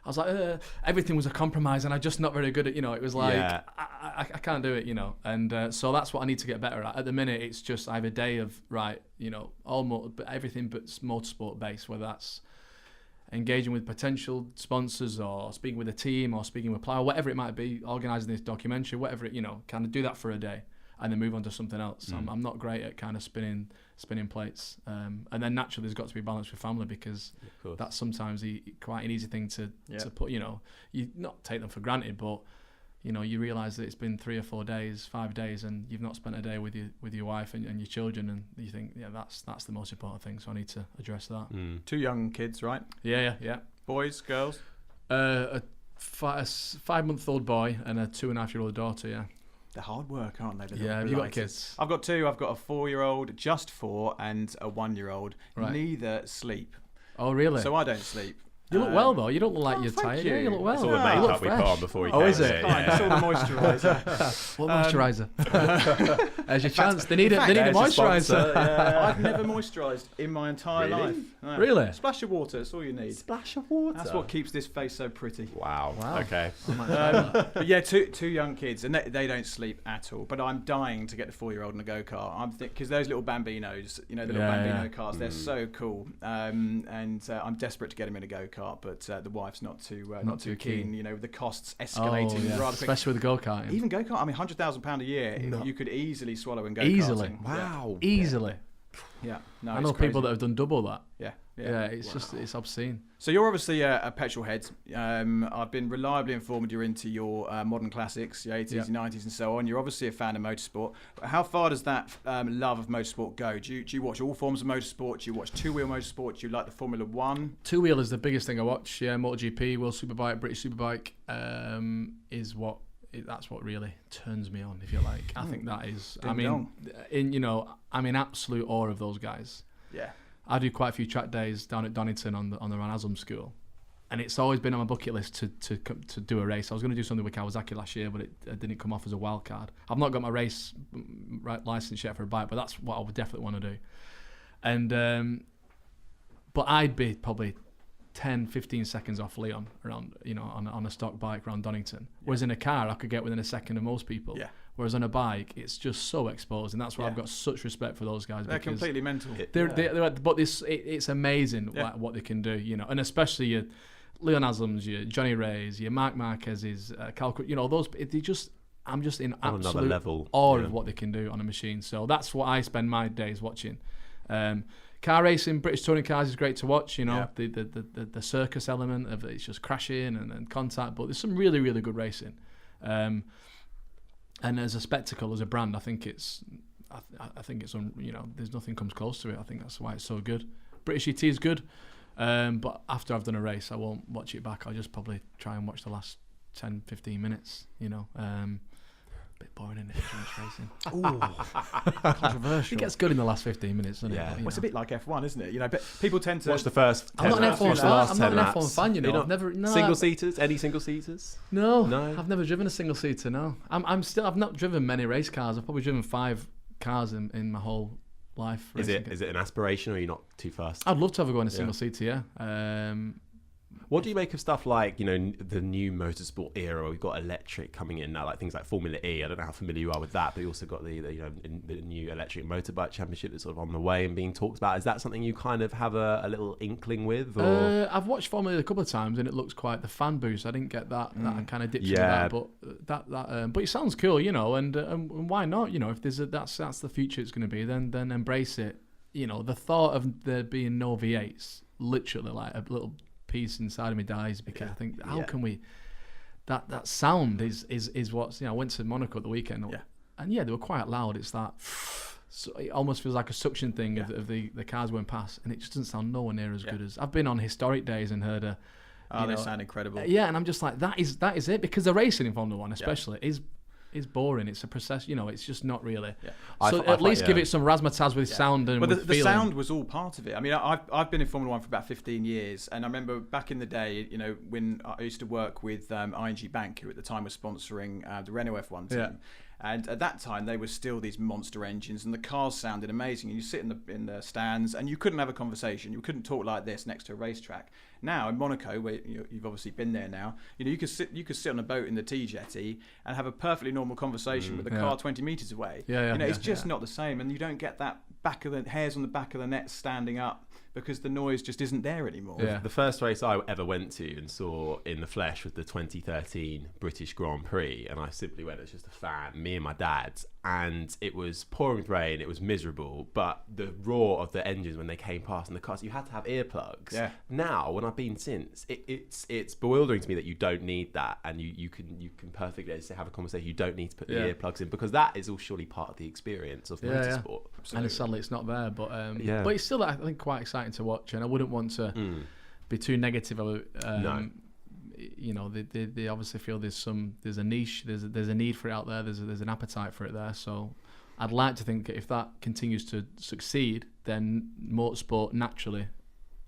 I was like, everything was a compromise, and I'm just not very good at, it was like, I can't do it, and so that's what I need to get better at. At the minute, it's just I have a day of, everything but motorsport based, whether that's engaging with potential sponsors or speaking with a team or speaking with Plough, whatever it might be, organising this documentary, whatever it, kind of do that for a day and then move on to something else. I'm not great at kind of spinning plates. And then naturally there's got to be balance with family, because that's sometimes quite an easy thing to put, you not take them for granted, but you realise that it's been 3 or 4 days, 5 days, and you've not spent a day with your wife and your children, and you think, that's the most important thing. So I need to address that. 2 young kids, right? Yeah. Boys, girls? A 5-month-old boy and a 2.5-year-old daughter. Yeah. They're hard work, aren't they? Have you got kids? I've got 2. I've got a 4-year-old, just 4, and a 1-year-old. Right. Neither sleep. Oh, really? So I don't sleep. You look well, though. You don't look like you're tired. You. You look well. It's all the makeup we put on before you came. Oh, is it? It's all the moisturiser. What moisturiser? There's your chance. They need a moisturiser. I've never moisturised in my entire life. No. Really? Splash of water. That's all you need. Splash of water. That's what keeps this face so pretty. Wow. Oh Okay. But yeah, two young kids, and they don't sleep at all. But I'm dying to get the 4-year-old in a go-kart. Because those little Bambinos, the little Bambino cars, they're so cool. And I'm desperate to get them in a go-kart, but the wife's not too keen. With the costs escalating rather quick. Especially with the go-karting. Even go-kart, I mean, £100,000 a year, you could easily swallow in go-karting. Easily. Wow. Easily. Yeah. No, I know people that have done double that. Yeah. Yeah, it's just, it's obscene. So you're obviously a petrol head. I've been reliably informed you're into your modern classics, your 80s, 90s and so on. You're obviously a fan of motorsport. How far does that love of motorsport go? Do you watch all forms of motorsport? Do you watch two-wheel motorsport? Do you like the Formula 1? Two-wheel is the biggest thing I watch. Yeah, MotoGP, World Superbike, British Superbike that's what really turns me on, if you like. I think that is... I'm in absolute awe of those guys. Yeah. I do quite a few track days down at Donington on the Van Aslam school, and it's always been on my bucket list to do a race. I was going to do something with Kawasaki last year, but it didn't come off as a wild card. I've not got my race license yet for a bike, but that's what I would definitely want to do. And but I'd be probably 10-15 seconds off Leon around, on a stock bike around Donington. Whereas in a car, I could get within a second of most people. Yeah. Whereas on a bike, it's just so exposed, and that's why I've got such respect for those guys. They're completely mental. But it's amazing what they can do, and especially your Leon Aslams, your Johnny Rays, your Marc Marquez's, I'm just in absolute awe of what they can do on a machine. So that's what I spend my days watching. Car racing, British touring cars is great to watch. The circus element of it's just crashing and contact, but there's some really, really good racing. And as a spectacle, as a brand, I think it's there's nothing comes close to it. I think that's why it's so good. British ET is good, but after I've done a race, I won't watch it back. I'll just probably try and watch the last 10-15 minutes. Bit boring, isn't it? Racing. Ooh, controversial. It gets good in the last 15 minutes, doesn't it? Well, it's a bit like F1, isn't it? But people tend to watch the first 10 I'm not an F1 fan, I've never single seaters. Any single seaters? No, I've never driven a single seater. No, I've not driven many race cars. I've probably driven 5 cars in my whole life. Is it an aspiration, or are you not too fast? I'd love to have a go in a single seater. Yeah. What do you make of stuff like, the new motorsport era where we've got electric coming in now, like things like Formula E? I don't know how familiar you are with that, but you also got the new electric motorbike championship that's sort of on the way and being talked about. Is that something you kind of have a little inkling with? Or? I've watched Formula E a couple of times, and it looks quite the fan boost. I didn't get that. I kind of dipped into that, but but it sounds cool, and why not? If that's the future it's going to be, then embrace it. The thought of there being no V8s, literally like a little piece inside of me dies, because I think how can we that sound is what's I went to Monaco at the weekend and they were quite loud. It's that so it almost feels like a suction thing of the cars going past, and it just doesn't sound nowhere near as good as I've been on historic days and heard they sound incredible. And I'm just like that is it, because the racing in Formula 1 especially is boring. It's a process, it's just not really. So at least give it some razzmatazz with sound and with the sound was all part of it. I mean, I've been in Formula 1 for about 15 years, and I remember back in the day, when I used to work with ING Bank, who at the time was sponsoring the Renault F1 team. And at that time, they were still these monster engines, and the cars sounded amazing. And you sit in the stands, and you couldn't have a conversation. You couldn't talk like this next to a racetrack. Now in Monaco, where you've obviously been there now, you could sit on a boat in the tea jetty and have a perfectly normal conversation with a car 20 meters away. It's just not the same, and you don't get that hairs on the back of the neck standing up, because the noise just isn't there anymore. Yeah. The first race I ever went to and saw in the flesh was the 2013 British Grand Prix, and I simply went as just a fan, me and my dad, and it was pouring with rain, it was miserable, but the roar of the engines when they came past and the cars, you had to have earplugs. Yeah. Now, when I've been since, it's bewildering to me that you don't need that, and you can perfectly have a conversation. You don't need to put the earplugs in, because that is all surely part of the experience of motorsport. Yeah. And sadly it's not there, but it's still, I think, quite exciting to watch, and I wouldn't want to be too negative about no. They obviously feel there's a niche, there's a need for it out there, there's an appetite for it there. So I'd like to think if that continues to succeed, then motorsport naturally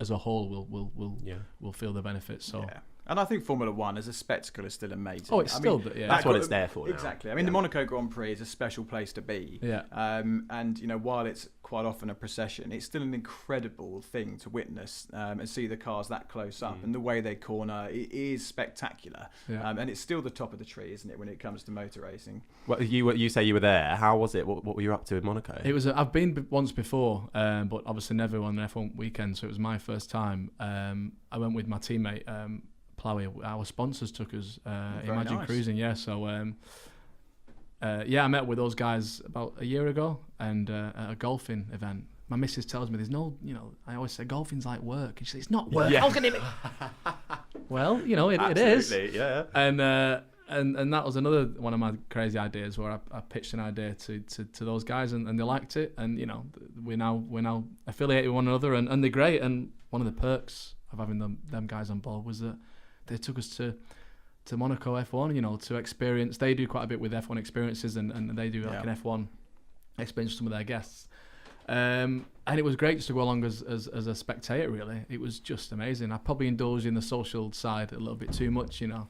as a whole will feel the benefits. So. Yeah. And I think Formula One as a spectacle is still amazing. Oh, it's that's what it's there for now. Exactly. I mean, the Monaco Grand Prix is a special place to be. Yeah. And while it's quite often a procession, it's still an incredible thing to witness and see the cars that close up, and the way they corner. It is spectacular. Yeah. And it's still the top of the tree, isn't it, when it comes to motor racing? Well, you say you were there. How was it? What were you up to in Monaco? It was. I've been once before, but obviously never on an F1 weekend, so it was my first time. I went with my teammate. Plowie, our sponsors took us. Imagine nice. Cruising, So, I met with those guys about a year ago, and at a golfing event. My missus tells me there's no, I always say golfing's like work, and she says it's not work. Yeah. How can it be? Well, it is. Yeah. And that was another one of my crazy ideas, where I pitched an idea to those guys, and they liked it, and we're now affiliated with one another, and they're great. And one of the perks of having them guys on board was that they took us to Monaco F1, to experience. They do quite a bit with F1 experiences, and they do like an F1 experience with some of their guests. And it was great just to go along as a spectator, really. It was just amazing. I probably indulged in the social side a little bit too much, you got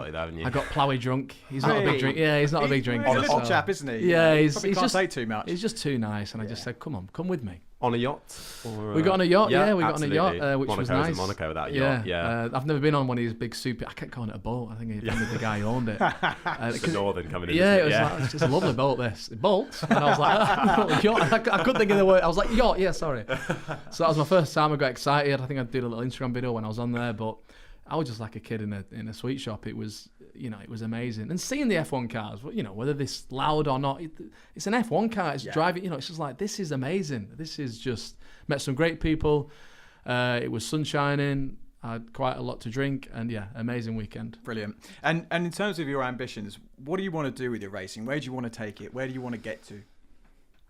it, haven't you? I got Plowie drunk. He's not a big drink. Yeah, he's not a big drinker. He's a little chap, isn't he? Yeah, he's can't just say too much. He's just too nice, and I just said, come with me. On a yacht? Or, we got on a yacht, we got absolutely. on a yacht, which Monaco was nice. Monaco without a yacht, yeah. I've never been on one of these big super. I kept calling it a boat. I think he offended the guy who owned it. The Northern coming in. Yeah, it was like, it's just a lovely boat, this. Boat? And I was like, yacht. I couldn't think of the word. I was like, yacht, yeah, sorry. So that was my first time. I got excited. I think I did a little Instagram video when I was on there, but I was just like a kid in a sweet shop. It was, it was amazing. And seeing the F1 cars, whether this loud or not, it's an F1 car. It's driving, it's just like, this is amazing. This is just, met some great people. It was sun shining. I had quite a lot to drink, and amazing weekend. Brilliant. And in terms of your ambitions, what do you want to do with your racing? Where do you want to take it? Where do you want to get to?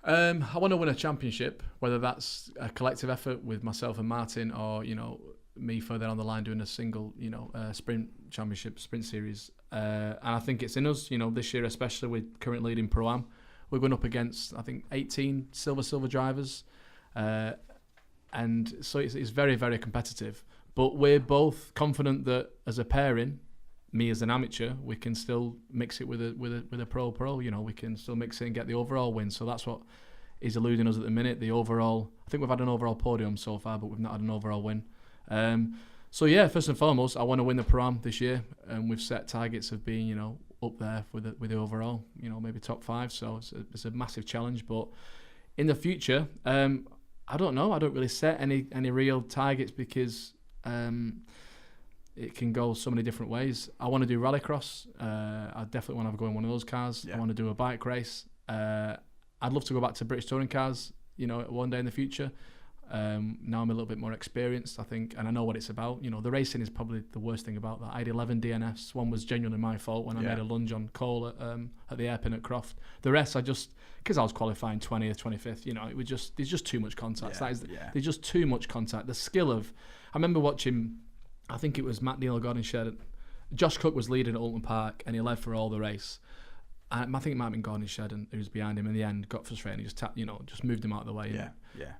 I want to win a championship, whether that's a collective effort with myself and Martin, or me further on the line doing a single sprint championship, sprint series. And I think it's in us. This year especially, with current leading Pro-Am, we're going up against, I think, 18 silver drivers, and so it's very, very competitive. But we're both confident that as a pairing, me as an amateur, we can still mix it with a pro. We can still mix it and get the overall win. So that's what is eluding us at the minute. The overall, I think we've had an overall podium so far, but we've not had an overall win. First and foremost, I want to win the Pro-Am this year, and we've set targets of being up there with the overall, maybe top 5. So it's a massive challenge. But in the future, I don't know. I don't really set any real targets, because it can go so many different ways. I want to do rallycross. I definitely want to go in one of those cars. Yeah. I want to do a bike race. I'd love to go back to British touring cars, one day in the future. Now I'm a little bit more experienced, I think, and I know what it's about. The racing is probably the worst thing about that. I had 11 DNFs. One was genuinely my fault when I made a lunge on Cole at the hairpin at Croft. The rest, I just, because I was qualifying 20th, 25th, there's just too much contact. There's just too much contact. The skill of, I remember watching, I think it was Matt Neal, Gordon Shedden. Josh Cook was leading at Alton Park, and he led for all the race. And I think it might have been Gordon Shedden who was behind him in the end, got frustrated, and he just tapped, just moved him out of the way. Yeah.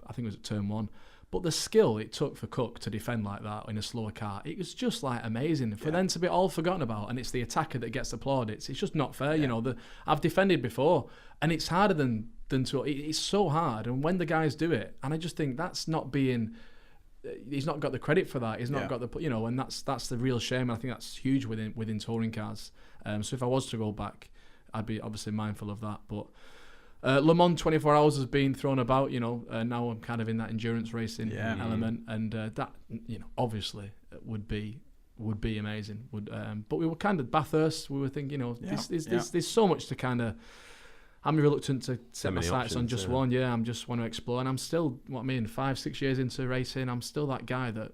I think it was at turn 1. But the skill it took for Cook to defend like that in a slower car, it was just like amazing. For them to be all forgotten about, and it's the attacker that gets applauded. It's just not fair. You know, I've defended before, and it's harder than to. It's so hard, and when the guys do it, and I just think that's not being. He's not got the credit for that. He's not got the, and that's the real shame. I think that's huge within touring cars. So if I was to go back, I'd be obviously mindful of that. But Le Mans 24 Hours has been thrown about. Now I'm kind of in that endurance racing element, and that obviously would be amazing. But we were kind of Bathurst. We were thinking, there's so much to kind of. I'm reluctant to set my sights on just one. Yeah, I'm just want to explore. And I'm still, 5-6 years into racing, I'm still that guy that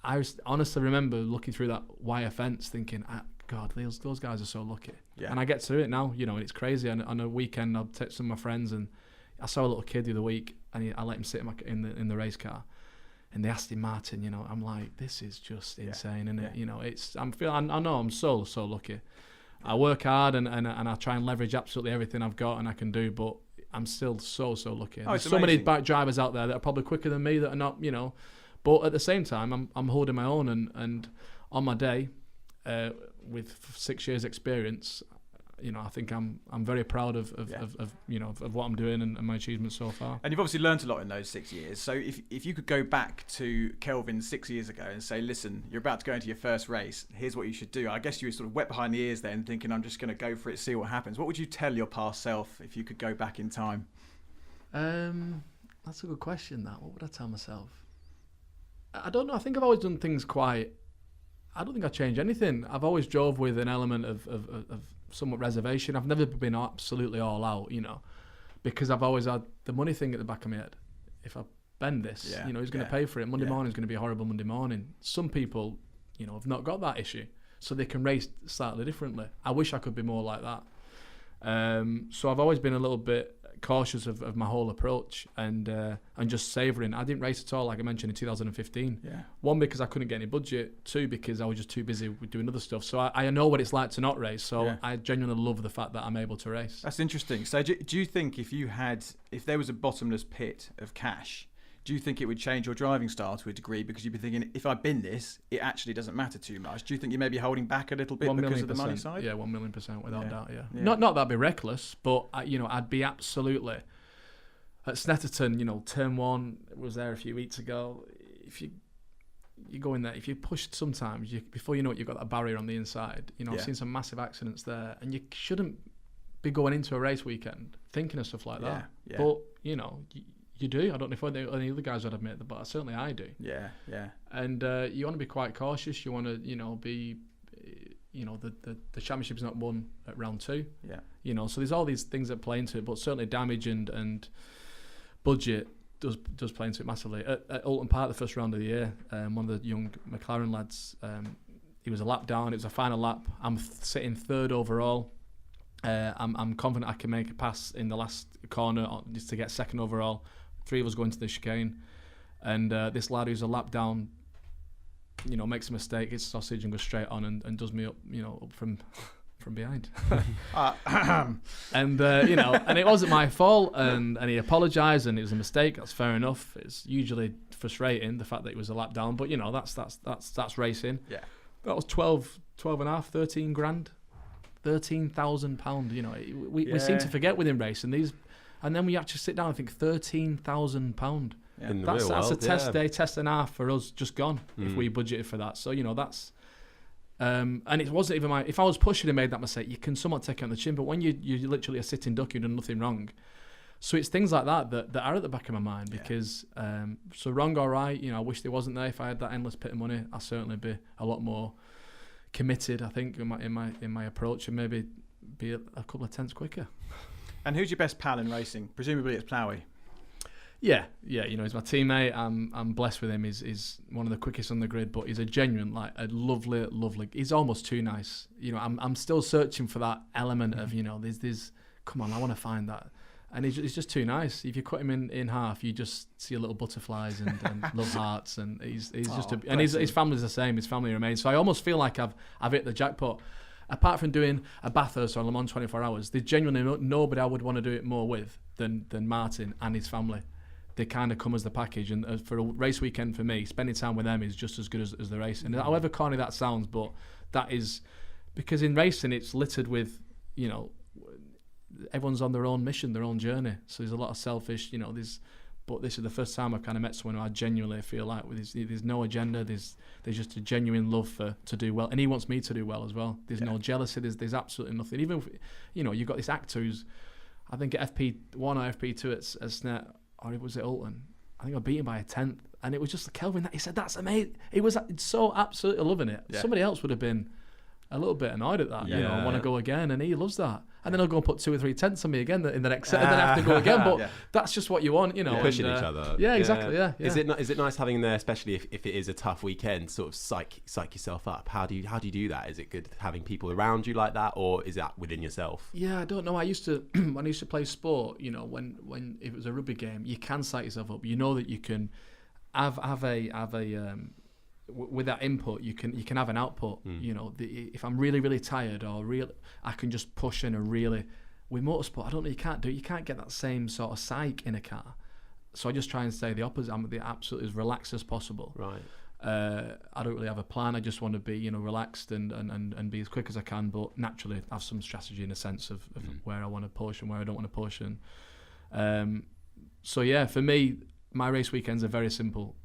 I honestly remember looking through that wire fence thinking, God, those guys are so lucky. Yeah. And I get to it now, and it's crazy. And on a weekend, I'll text some of my friends, and I saw a little kid the other week, and I let him sit in the race car. And they asked him, Martin, I'm like, this is just insane, isn't it? I know I'm so lucky. I work hard and I try and leverage absolutely everything I've got and I can do, but I'm still so lucky. There's so many bike drivers out there that are probably quicker than me that are not, but at the same time, I'm holding my own, and on my day, with 6 years experience, I think I'm very proud of what I'm doing and my achievements so far. And you've obviously learned a lot in those 6 years. So if you could go back to Kelvin 6 years ago and say, listen, you're about to go into your first race, here's what you should do. I guess you were sort of wet behind the ears then, thinking, I'm just going to go for it, see what happens. What would you tell your past self if you could go back in time? That's a good question, that. What would I tell myself? I don't know. I think I've always done things I don't think I changed anything. I've always drove with an element of somewhat reservation. I've never been absolutely all out, because I've always had the money thing at the back of my head. If I bend this, who's going to pay for it? Monday morning is going to be a horrible Monday morning. Some people, have not got that issue, so they can race slightly differently. I wish I could be more like that. So I've always been a little bit cautious of my whole approach and just savouring. I didn't race at all, like I mentioned, in 2015. Yeah. One, because I couldn't get any budget. Two, because I was just too busy with doing other stuff. So I know what it's like to not race. So I genuinely love the fact that I'm able to race. That's interesting. So do you think if there was a bottomless pit of cash, do you think it would change your driving style to a degree? Because you'd be thinking, if I bin this, it actually doesn't matter too much. Do you think you may be holding back a little bit because of the money side? Yeah, 1,000,000% without doubt, yeah. Not that I'd be reckless, but I'd be absolutely... At Snetterton, turn one was there a few weeks ago. If you go in there, if you push sometimes, before you know it, you've got that barrier on the inside. I've seen some massive accidents there, and you shouldn't be going into a race weekend thinking of stuff like that. Yeah. But, you do. I don't know if any other guys would admit that, but certainly I do. Yeah. And you want to be quite cautious. You want to, be, the championship's not won at round 2. Yeah. So there's all these things that play into it, but certainly damage and budget does play into it massively. At Alton Park, the first round of the year, one of the young McLaren lads, he was a lap down. It was a final lap. I'm sitting third overall. I'm confident I can make a pass in the last corner just to get second overall. 3 of us go into the chicane, and this lad who's a lap down, makes a mistake, hits sausage and goes straight on and does me up, up from behind. And and it wasn't my fault, and he apologised, and it was a mistake. That's fair enough. It's usually frustrating, the fact that it was a lap down, but that's racing. Yeah, that was 12 and a half, 13 grand. £13,000. We seem to forget within racing these, and then we actually sit down and think £13,000. Yeah. In the real world, that's a test day, test and a half for us just gone if we budgeted for that. So that's, and it wasn't even if I was pushing and made that mistake, you can somewhat take it on the chin. But when you literally a sitting duck, you've done nothing wrong. So it's things like that are at the back of my mind because so wrong or right, I wish there wasn't there. If I had that endless pit of money, I'd certainly be a lot more committed, I think, in my approach, and maybe be a couple of tenths quicker. And who's your best pal in racing? Presumably it's Plowie. Yeah, he's my teammate. I'm blessed with him. He's one of the quickest on the grid, but he's a genuine, a lovely. He's almost too nice. I'm still searching for that element of there's come on, I want to find that. And he's just too nice. If you cut him in half, you just see little butterflies and love hearts. And he's just and his family's the same. His family remains. So I almost feel like I've hit the jackpot. Apart from doing a Bathurst or Le Mans 24 Hours, there's genuinely nobody I would want to do it more with than Martin and his family. they kind of come as the package. And for a race weekend for me, spending time with them is just as good as the race. And however corny that sounds, but that is because in racing it's littered with, you know, everyone's on their own mission, their own journey. So there's a lot of selfish, you know, but this is the first time I've kind of met someone who I genuinely feel like there's no agenda. There's just a genuine love to do well, and he wants me to do well as well. There's no jealousy. There's absolutely nothing. Even if, you know, you've got this actor who's, I think at FP1 or FP2 at SNET, or was it Alton? I think I beat him by a 10th, and it was just Kelvin that he said, "That's amazing." He was so absolutely loving it. Yeah. Somebody else would have been a little bit annoyed at that, you know, want to go again, and he loves that. And then he'll go and put 2 or 3 tenths on me again in the next set, and then I have to go again. But that's just what you want, you know. Pushing each other. Yeah, exactly. Yeah. Is it nice having there, especially if it is a tough weekend, sort of psych yourself up? How do you do that? Is it good having people around you like that, or is that within yourself? Yeah, I don't know. I used to when I used to play sport, you know, when if it was a rugby game, you can psych yourself up. You know that you can have a with that input, you can have an output. You know, if I'm really tired or I can just push in and really. With motorsport, I don't know. You can't get that same sort of psych in a car. So I just try and stay the opposite. I'm absolutely as relaxed as possible. Right. I don't really have a plan. I just want to be, you know, relaxed and be as quick as I can, but naturally have some strategy in a sense of where I want to push and where I don't want to push. And so yeah, for me, my race weekends are very simple.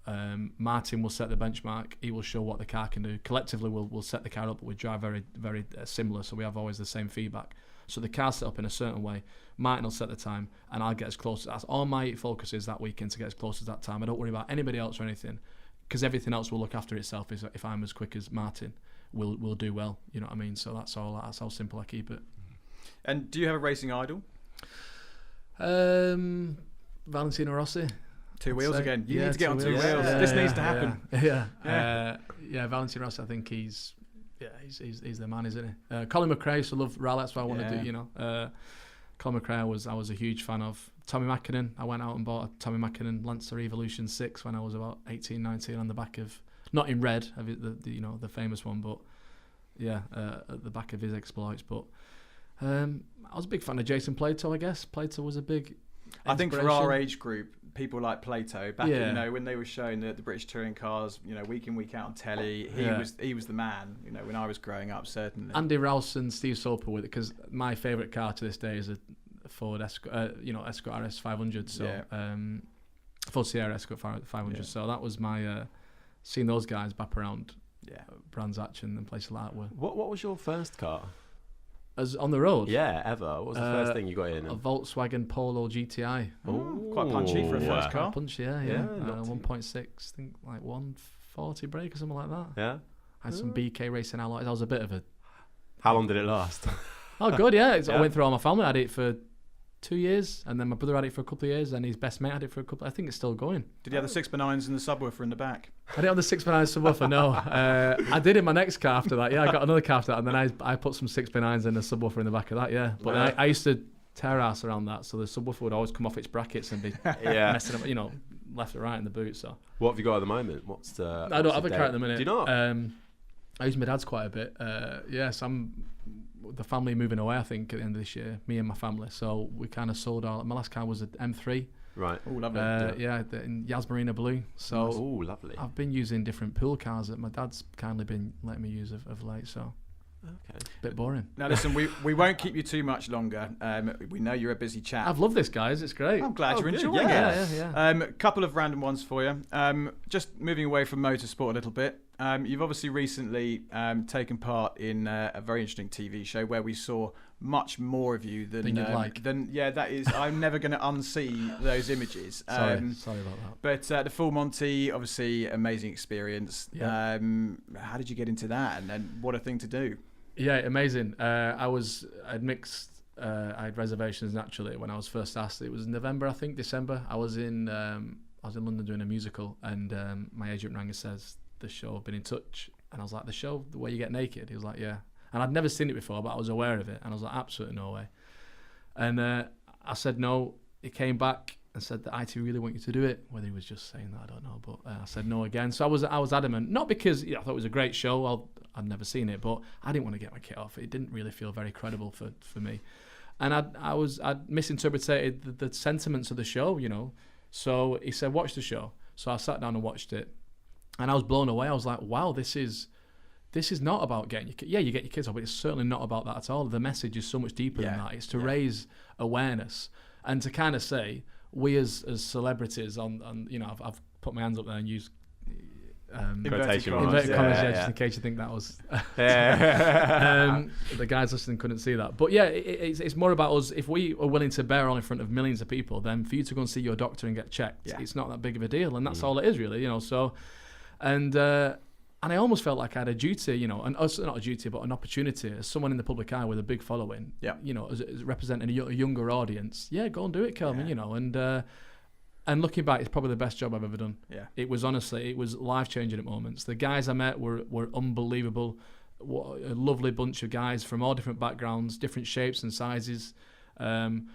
Martin will set the benchmark. He will show what the car can do. Collectively, we'll set the car up, but we drive very, very similar, so we have always the same feedback. So the car's set up in a certain way. Martin will set the time, and I'll get as close. That's all my focus is that weekend, to get as close as that time. I don't worry about anybody else or anything, because everything else will look after itself. If I'm as quick as Martin, we'll do well. You know what I mean? So that's all. That's how simple I keep it. And do you have a racing idol? Valentino Rossi. 2 wheels again. You need to get on 2 wheels. This needs to happen. Yeah. Valentino Rossi. I think he's the man, isn't he? Colin McRae, used to love rally. That's what I want to do. You know, Colin McRae, I was a huge fan of. Tommy Mackinnon. I went out and bought a Tommy Mackinnon Lancer Evolution 6 when I was about 18, 19 on the back of, not in red, the famous one, but at the back of his exploits. But I was a big fan of Jason Plato. I guess Plato was a big. I think for our age group, people like Plato back, you know, when they were showing the British touring cars, you know, week in week out on telly, he was the man. You know, when I was growing up, certainly. Andy Rouse and Steve Soper with it, because my favourite car to this day is a Ford Escort, Escort RS 500. So Ford Sierra Escort 500. Yeah. So that was my seeing those guys bap around, Brands Hatch and places like that. What was your first car? As on the road? Yeah, ever. What was the first thing you got in? A Volkswagen Polo GTI. Oh, quite punchy for a first car. Punchy, yeah. 1.6, I think like 140 brake or something like that. Yeah. I had some BK racing alloys. I was a bit of a... How long did it last? Oh, good, yeah. I went through all my family. I had it for 2 years, and then my brother had it for a couple of years, and his best mate had it for a couple. I think it's still going. Did you have the 6x9s and the subwoofer in the back? I didn't have the 6x9 subwoofer, no. I did in my next car after that. Yeah, I got another car after that, and then I put some 6x9s and a subwoofer in the back of that. Yeah, but I used to tear ass around that, so the subwoofer would always come off its brackets and be messing up, you know, left or right in the boot. So what have you got at the moment? I don't have a car at the minute. Do you not? I use my dad's quite a bit. So the family moving away, I think, at the end of this year, me and my family. So we kind of sold all. My last car was an M3. Right. Oh, lovely. In Yas Marina Blue. So nice. Oh, lovely. I've been using different pool cars that my dad's kindly been letting me use of late. So okay. Bit boring. Now listen, we won't keep you too much longer. We know you're a busy chap. I've loved this, guys. It's great. I'm glad you're enjoying it. Yeah. A couple of random ones for you. Just moving away from motorsport a little bit. You've obviously recently taken part in a very interesting TV show where we saw much more of you than that is. I'm never going to unsee those images. Sorry about that. But the Full Monty, obviously, amazing experience. Yeah. How did you get into that, and then what a thing to do? Yeah, amazing. I had reservations naturally when I was first asked. It was November, I think, December. I was in London doing a musical, and my agent rang and says, the show, I've been in touch. And I was like, the show, the way you get naked? He was like, yeah. And I'd never seen it before, but I was aware of it. And I was like, absolutely no way. And I said no. He came back and said that IT really want you to do it. Whether he was just saying that, I don't know. But I said no again. So I was adamant. Not because I thought it was a great show. I'd never seen it. But I didn't want to get my kit off. It didn't really feel very credible for me. And I'd misinterpreted the sentiments of the show, you know. So he said, watch the show. So I sat down and watched it, and I was blown away. I was like, wow, this is not about getting your kids. Yeah, you get your kids off, but it's certainly not about that at all. The message is so much deeper than that. It's to raise awareness and to kind of say, we as celebrities on you know, I've put my hands up there and used quotation inverted commas, just in case you think that was the guys listening couldn't see that. But yeah, it's more about us. If we are willing to bear on in front of millions of people, then for you to go and see your doctor and get checked, it's not that big of a deal, and that's all it is really, you know. So and I almost felt like I had a duty, you know, and also not a duty, but an opportunity as someone in the public eye with a big following, you know, as representing a younger audience. Yeah, go and do it, Kelvin, you know. And looking back, it's probably the best job I've ever done. Yeah, it was life-changing at moments. The guys I met were unbelievable. What a lovely bunch of guys from all different backgrounds, different shapes and sizes, and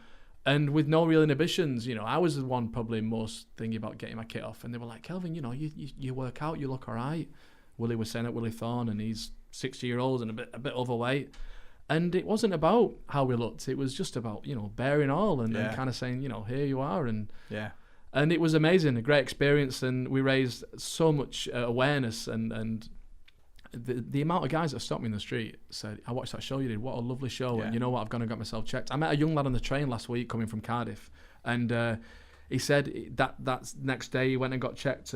with no real inhibitions. You know, I was the one probably most thinking about getting my kit off, and they were like, Kelvin, you know, you work out, you look all right. Willie was saying it, Willie Thorne, and he's 60-year-old and a bit overweight. And it wasn't about how we looked. It was just about, you know, bearing all and kind of saying, you know, here you are. And it was amazing, a great experience. And we raised so much awareness. And the amount of guys that stopped me in the street said, I watched that show you did. What a lovely show. And you know what? I've gone and got myself checked. I met a young lad on the train last week coming from Cardiff. And he said that's next day he went and got checked.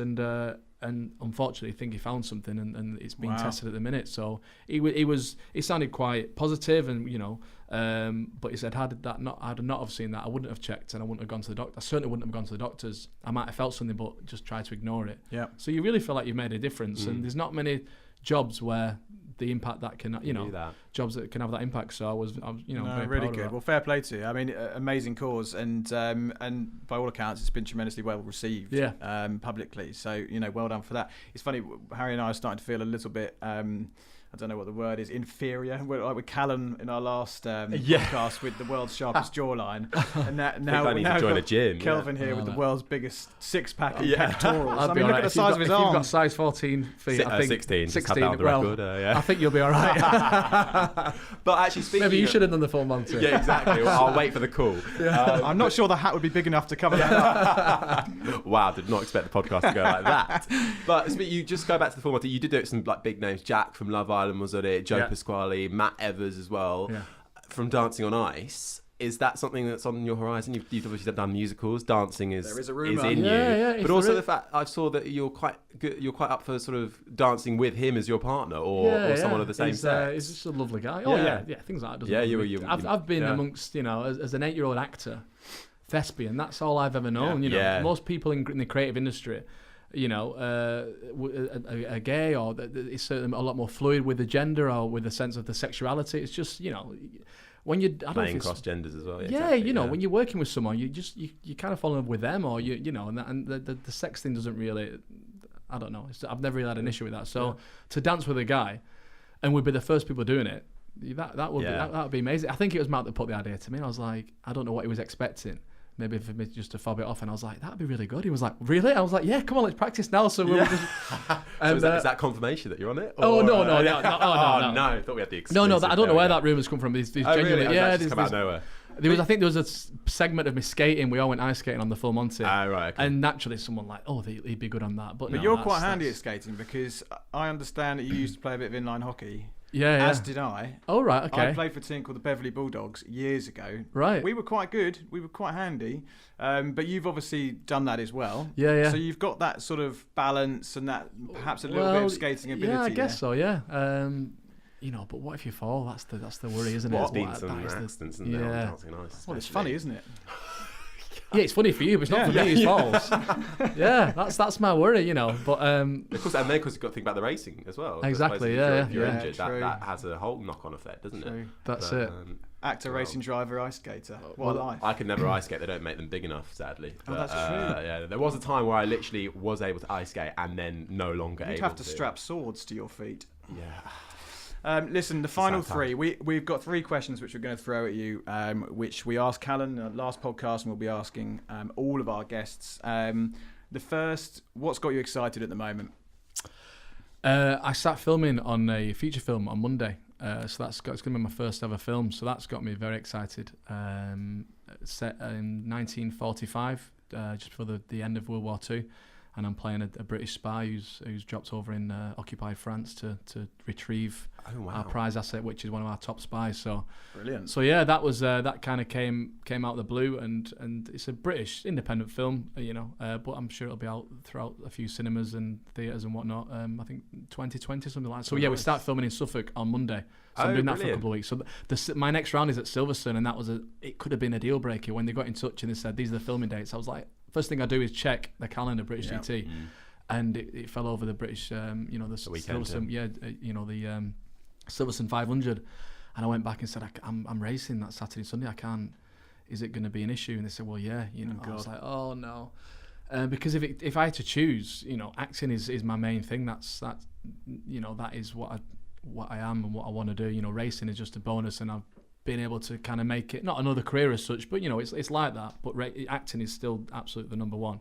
And unfortunately, I think he found something, and it's being tested at the minute. So he sounded quite positive, and you know, but he said, had I not have seen that, I wouldn't have checked, and I wouldn't have gone to the doctor. I certainly wouldn't have gone to the doctors. I might have felt something, but just tried to ignore it. Yeah. So you really feel like you've made a difference, and there's not many jobs where the impact that can, you know, jobs that can have that impact. So I was you know, very really proud good. Of that. Well, fair play to you. I mean, amazing cause, and by all accounts, it's been tremendously well received publicly. So you know, well done for that. It's funny, Harry and I are starting to feel a little bit. I don't know what the word is, inferior. We're like with Callum in our last podcast with the world's sharpest jawline. And now I need to join a gym. Kelvin here with the world's biggest six-pack and pectorals. I mean, look at the size of his arms. If you've got size 14 feet, I think 16. 16 the record, I think you'll be all right. But actually, speaking maybe you should have done the full month. Yeah, exactly. Well, I'll wait for the call. I'm not sure the hat would be big enough to cover that up. Wow, did not expect the podcast to go like that. But you just go back to the format. You did do it with some like big names. Jack from Love Island was at it, Joe Pasquale, Matt Evers as well, from Dancing on Ice. Is that something that's on your horizon? You've obviously done musicals. Dancing is a rumour. in you. Yeah, but also the fact I saw that you're quite good. You're quite up for sort of dancing with him as your partner, or someone of the same sex. He's just a lovely guy. Oh yeah, things like that. I've been amongst, you know, as an 8-year-old actor, thespian. That's all I've ever known. You know, most people in the creative industry, you know, are gay, or it's certainly a lot more fluid with the gender or with the sense of the sexuality. It's just, you know, when you playing cross genders as well. You know, when you're working with someone, you kind of fall in love with them, or you know, and the sex thing doesn't really. I don't know. I've never really had an issue with that. So to dance with a guy, and we'd be the first people doing it. That would be amazing. I think it was Matt that put the idea to me, and I was like, I don't know what he was expecting. Maybe for me just to fob it off, and I was like, that'd be really good. He was like, really? I was like, yeah, come on, let's practice now. So we'll just. So is that confirmation that you're on it? Or, no. No. I thought we had the exclusive. No, I don't know where that rumour's come from. These genuinely, really? Come out of nowhere. I think there was a segment of me skating. We all went ice skating on the Full Monty. Right. Okay. And naturally, someone like, he'd be good on that. But no, you're quite handy at skating, because I understand that you used to play a bit of inline hockey. Yeah. As did I. Oh, right, okay. I played for a team called the Beverley Bulldogs years ago. Right. We were quite good. We were quite handy. But you've obviously done that as well. Yeah. So you've got that sort of balance and that perhaps a little bit of skating ability. Yeah, I guess so, yeah. You know, but what if you fall? That's the worry, isn't it? There's been some accidents in there on Dancing on Ice. Well, it's funny, isn't it? Yeah, it's funny for you, but it's not for me. It's falls. Yeah, that's my worry, you know. But of course, and then because you've got to think about the racing as well. Exactly. If you're injured, that has a whole knock-on effect, doesn't it? That's it. Actor, racing driver, ice skater. What a life. I could never ice skate. They don't make them big enough, sadly. That's true. Yeah, there was a time where I literally was able to ice skate and then no longer able to. You'd have to strap swords to your feet. Yeah. Listen, the final three. We've got 3 questions which we're going to throw at you, which we asked Callan in our last podcast, and we'll be asking all of our guests. The first, what's got you excited at the moment? I sat filming on a feature film on Monday, so it's going to be my first ever film. So that's got me very excited. Set in 1945 just for the end of World War II, and I'm playing a British spy who's dropped over in occupied France to retrieve our prize asset, which is one of our top spies. So brilliant. So yeah, that was that kind of came out of the blue, and it's a British independent film, but I'm sure it'll be out throughout a few cinemas and theatres and whatnot. I think 2020, something like that. So yeah, we start filming in Suffolk on Monday. So I'm doing that for a couple of weeks. So my next round is at Silverstone, and it could have been a deal breaker when they got in touch and they said these are the filming dates. I was like, first thing I do is check the calendar, British GT, and it fell over the British, the Silverstone, the Silverstone 500, and I went back and said, I'm racing that Saturday and Sunday. I can't. Is it going to be an issue? And they said, well, yeah. I was like, oh no, because if I had to choose, acting is my main thing. That is what I am and what I want to do. Racing is just a bonus, and I've been able to kind of make it not another career as such, but it's like that. But acting is still absolutely the number one.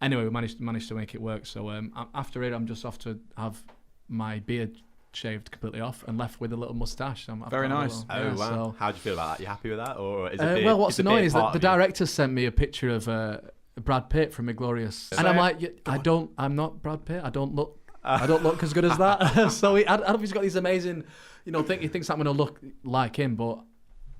Anyway, we managed to make it work. So after it, I'm just off to have my beard shaved completely off and left with a little moustache. Very nice. Wow. So, how do you feel about that? You happy with that, or is it? Well, what's annoying is that the director sent me a picture of Brad Pitt from Inglourious, and I'm like, I'm not Brad Pitt. I don't look as good as that. So I don't know if he's got these amazing, he thinks I'm going to look like him, but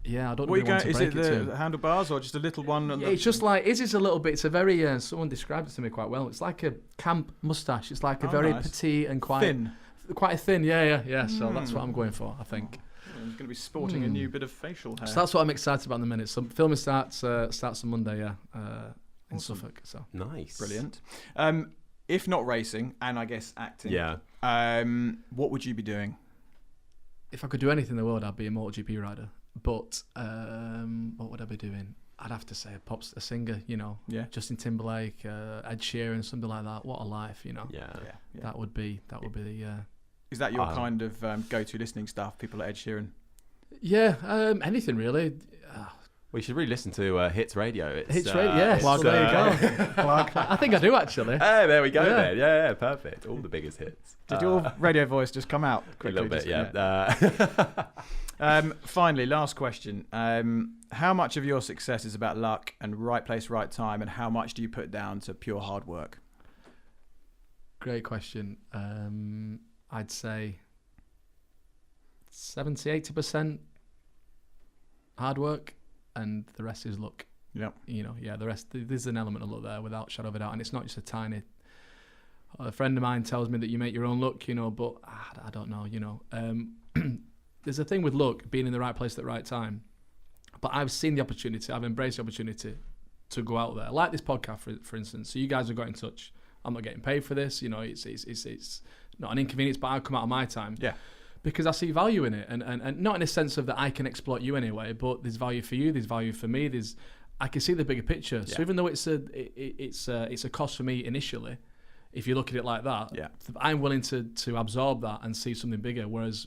yeah, I don't know. Is it the handlebars or just a little one? Yeah, it's just like, it's a little bit, it's a very, someone described it to me quite well. It's like a camp moustache. It's like a very petite and quite thin. Quite thin, yeah. So that's what I'm going for, I think. I'm going to be sporting a new bit of facial hair. So that's what I'm excited about in the minute. So filming starts on Monday, in Suffolk. So nice, brilliant. If not racing, and I guess acting, what would you be doing? If I could do anything in the world, I'd be a MotoGP rider. But what would I be doing? I'd have to say a singer, Justin Timberlake, Ed Sheeran, something like that. What a life, Yeah. That would be the. Is that your kind of go-to listening stuff? People like Ed Sheeran. Yeah, anything really. We should really listen to Hits Radio. Hits Radio, yes. Well, there you go. I think I do actually. Hey, there we go. Then. Yeah, perfect. All the biggest hits. Did your radio voice just come out quickly? A little bit, yeah. Finally, last question. How much of your success is about luck and right place, right time, and how much do you put down to pure hard work? Great question. I'd say 70-80% hard work, and the rest is luck. Yeah. The rest, there's an element of luck there without shadow of a doubt, and it's not just a tiny. A friend of mine tells me that you make your own luck, but I don't know, There's a thing with luck, being in the right place at the right time. But I've seen the opportunity, I've embraced the opportunity to go out there. Like this podcast, for instance. So you guys have got in touch. I'm not getting paid for this, it's not an inconvenience, but I've come out of my time. Yeah. Because I see value in it, and not in a sense of that I can exploit you anyway, but there's value for you, there's value for me, I can see the bigger picture. Yeah. So even though it's a cost for me initially, if you look at it like that, I'm willing to absorb that and see something bigger. Whereas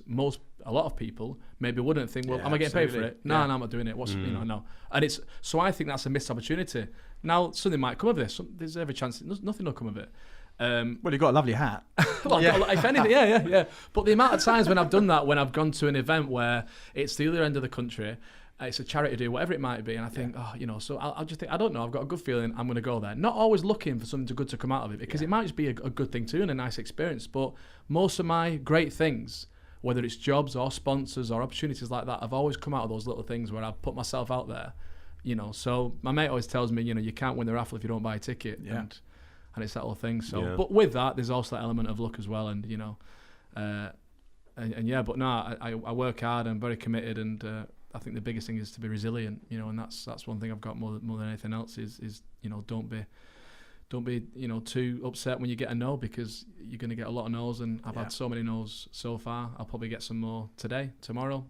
a lot of people maybe wouldn't think, well, am I getting paid for it? No, I'm not doing it. No. And so I think that's a missed opportunity. Now something might come of this. There's every chance nothing will come of it. Well, you've got a lovely hat. Well, if anything, yeah. But the amount of times when I've done that, when I've gone to an event where it's the other end of the country, it's a charity do, whatever it might be, and I think, so I'll just think, I don't know, I've got a good feeling I'm going to go there. Not always looking for something good to come out of it, because it might just be a good thing too and a nice experience. But most of my great things, whether it's jobs or sponsors or opportunities like that, have always come out of those little things where I've put myself out there. So my mate always tells me, you can't win the raffle if you don't buy a ticket. Yeah. And it's that whole thing. So, but with that, there's also that element of luck as well. And but no, I work hard. I'm very committed, and I think the biggest thing is to be resilient. And that's one thing I've got more than anything else is don't be too upset when you get a no, because you're going to get a lot of no's, and I've had so many no's so far. I'll probably get some more today, tomorrow,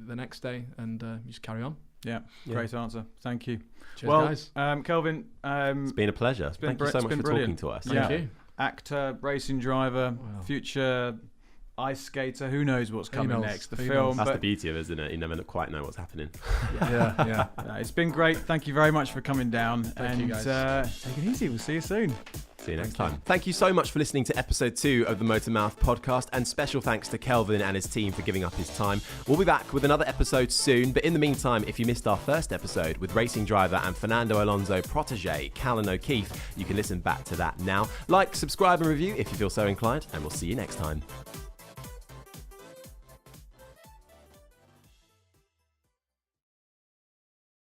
the next day, and just carry on. Yeah, great answer. Thank you. Cheers, guys. Kelvin, it's been a pleasure. Thank you so much for talking to us. Thank you. Actor, racing driver, future ice skater. Who knows what's coming next? The film. That's the beauty of it, isn't it? You never quite know what's happening. Yeah. It's been great. Thank you very much for coming down. Thank you, guys. Take it easy. We'll see you soon. See you next time. Thank you so much for listening to episode 2 of the MotorMouth podcast, and special thanks to Kelvin and his team for giving up his time. We'll be back with another episode soon, but in the meantime, if you missed our first episode with racing driver and Fernando Alonso protege Callan O'Keefe, you can listen back to that now. Like, subscribe and review if you feel so inclined, and we'll see you next time.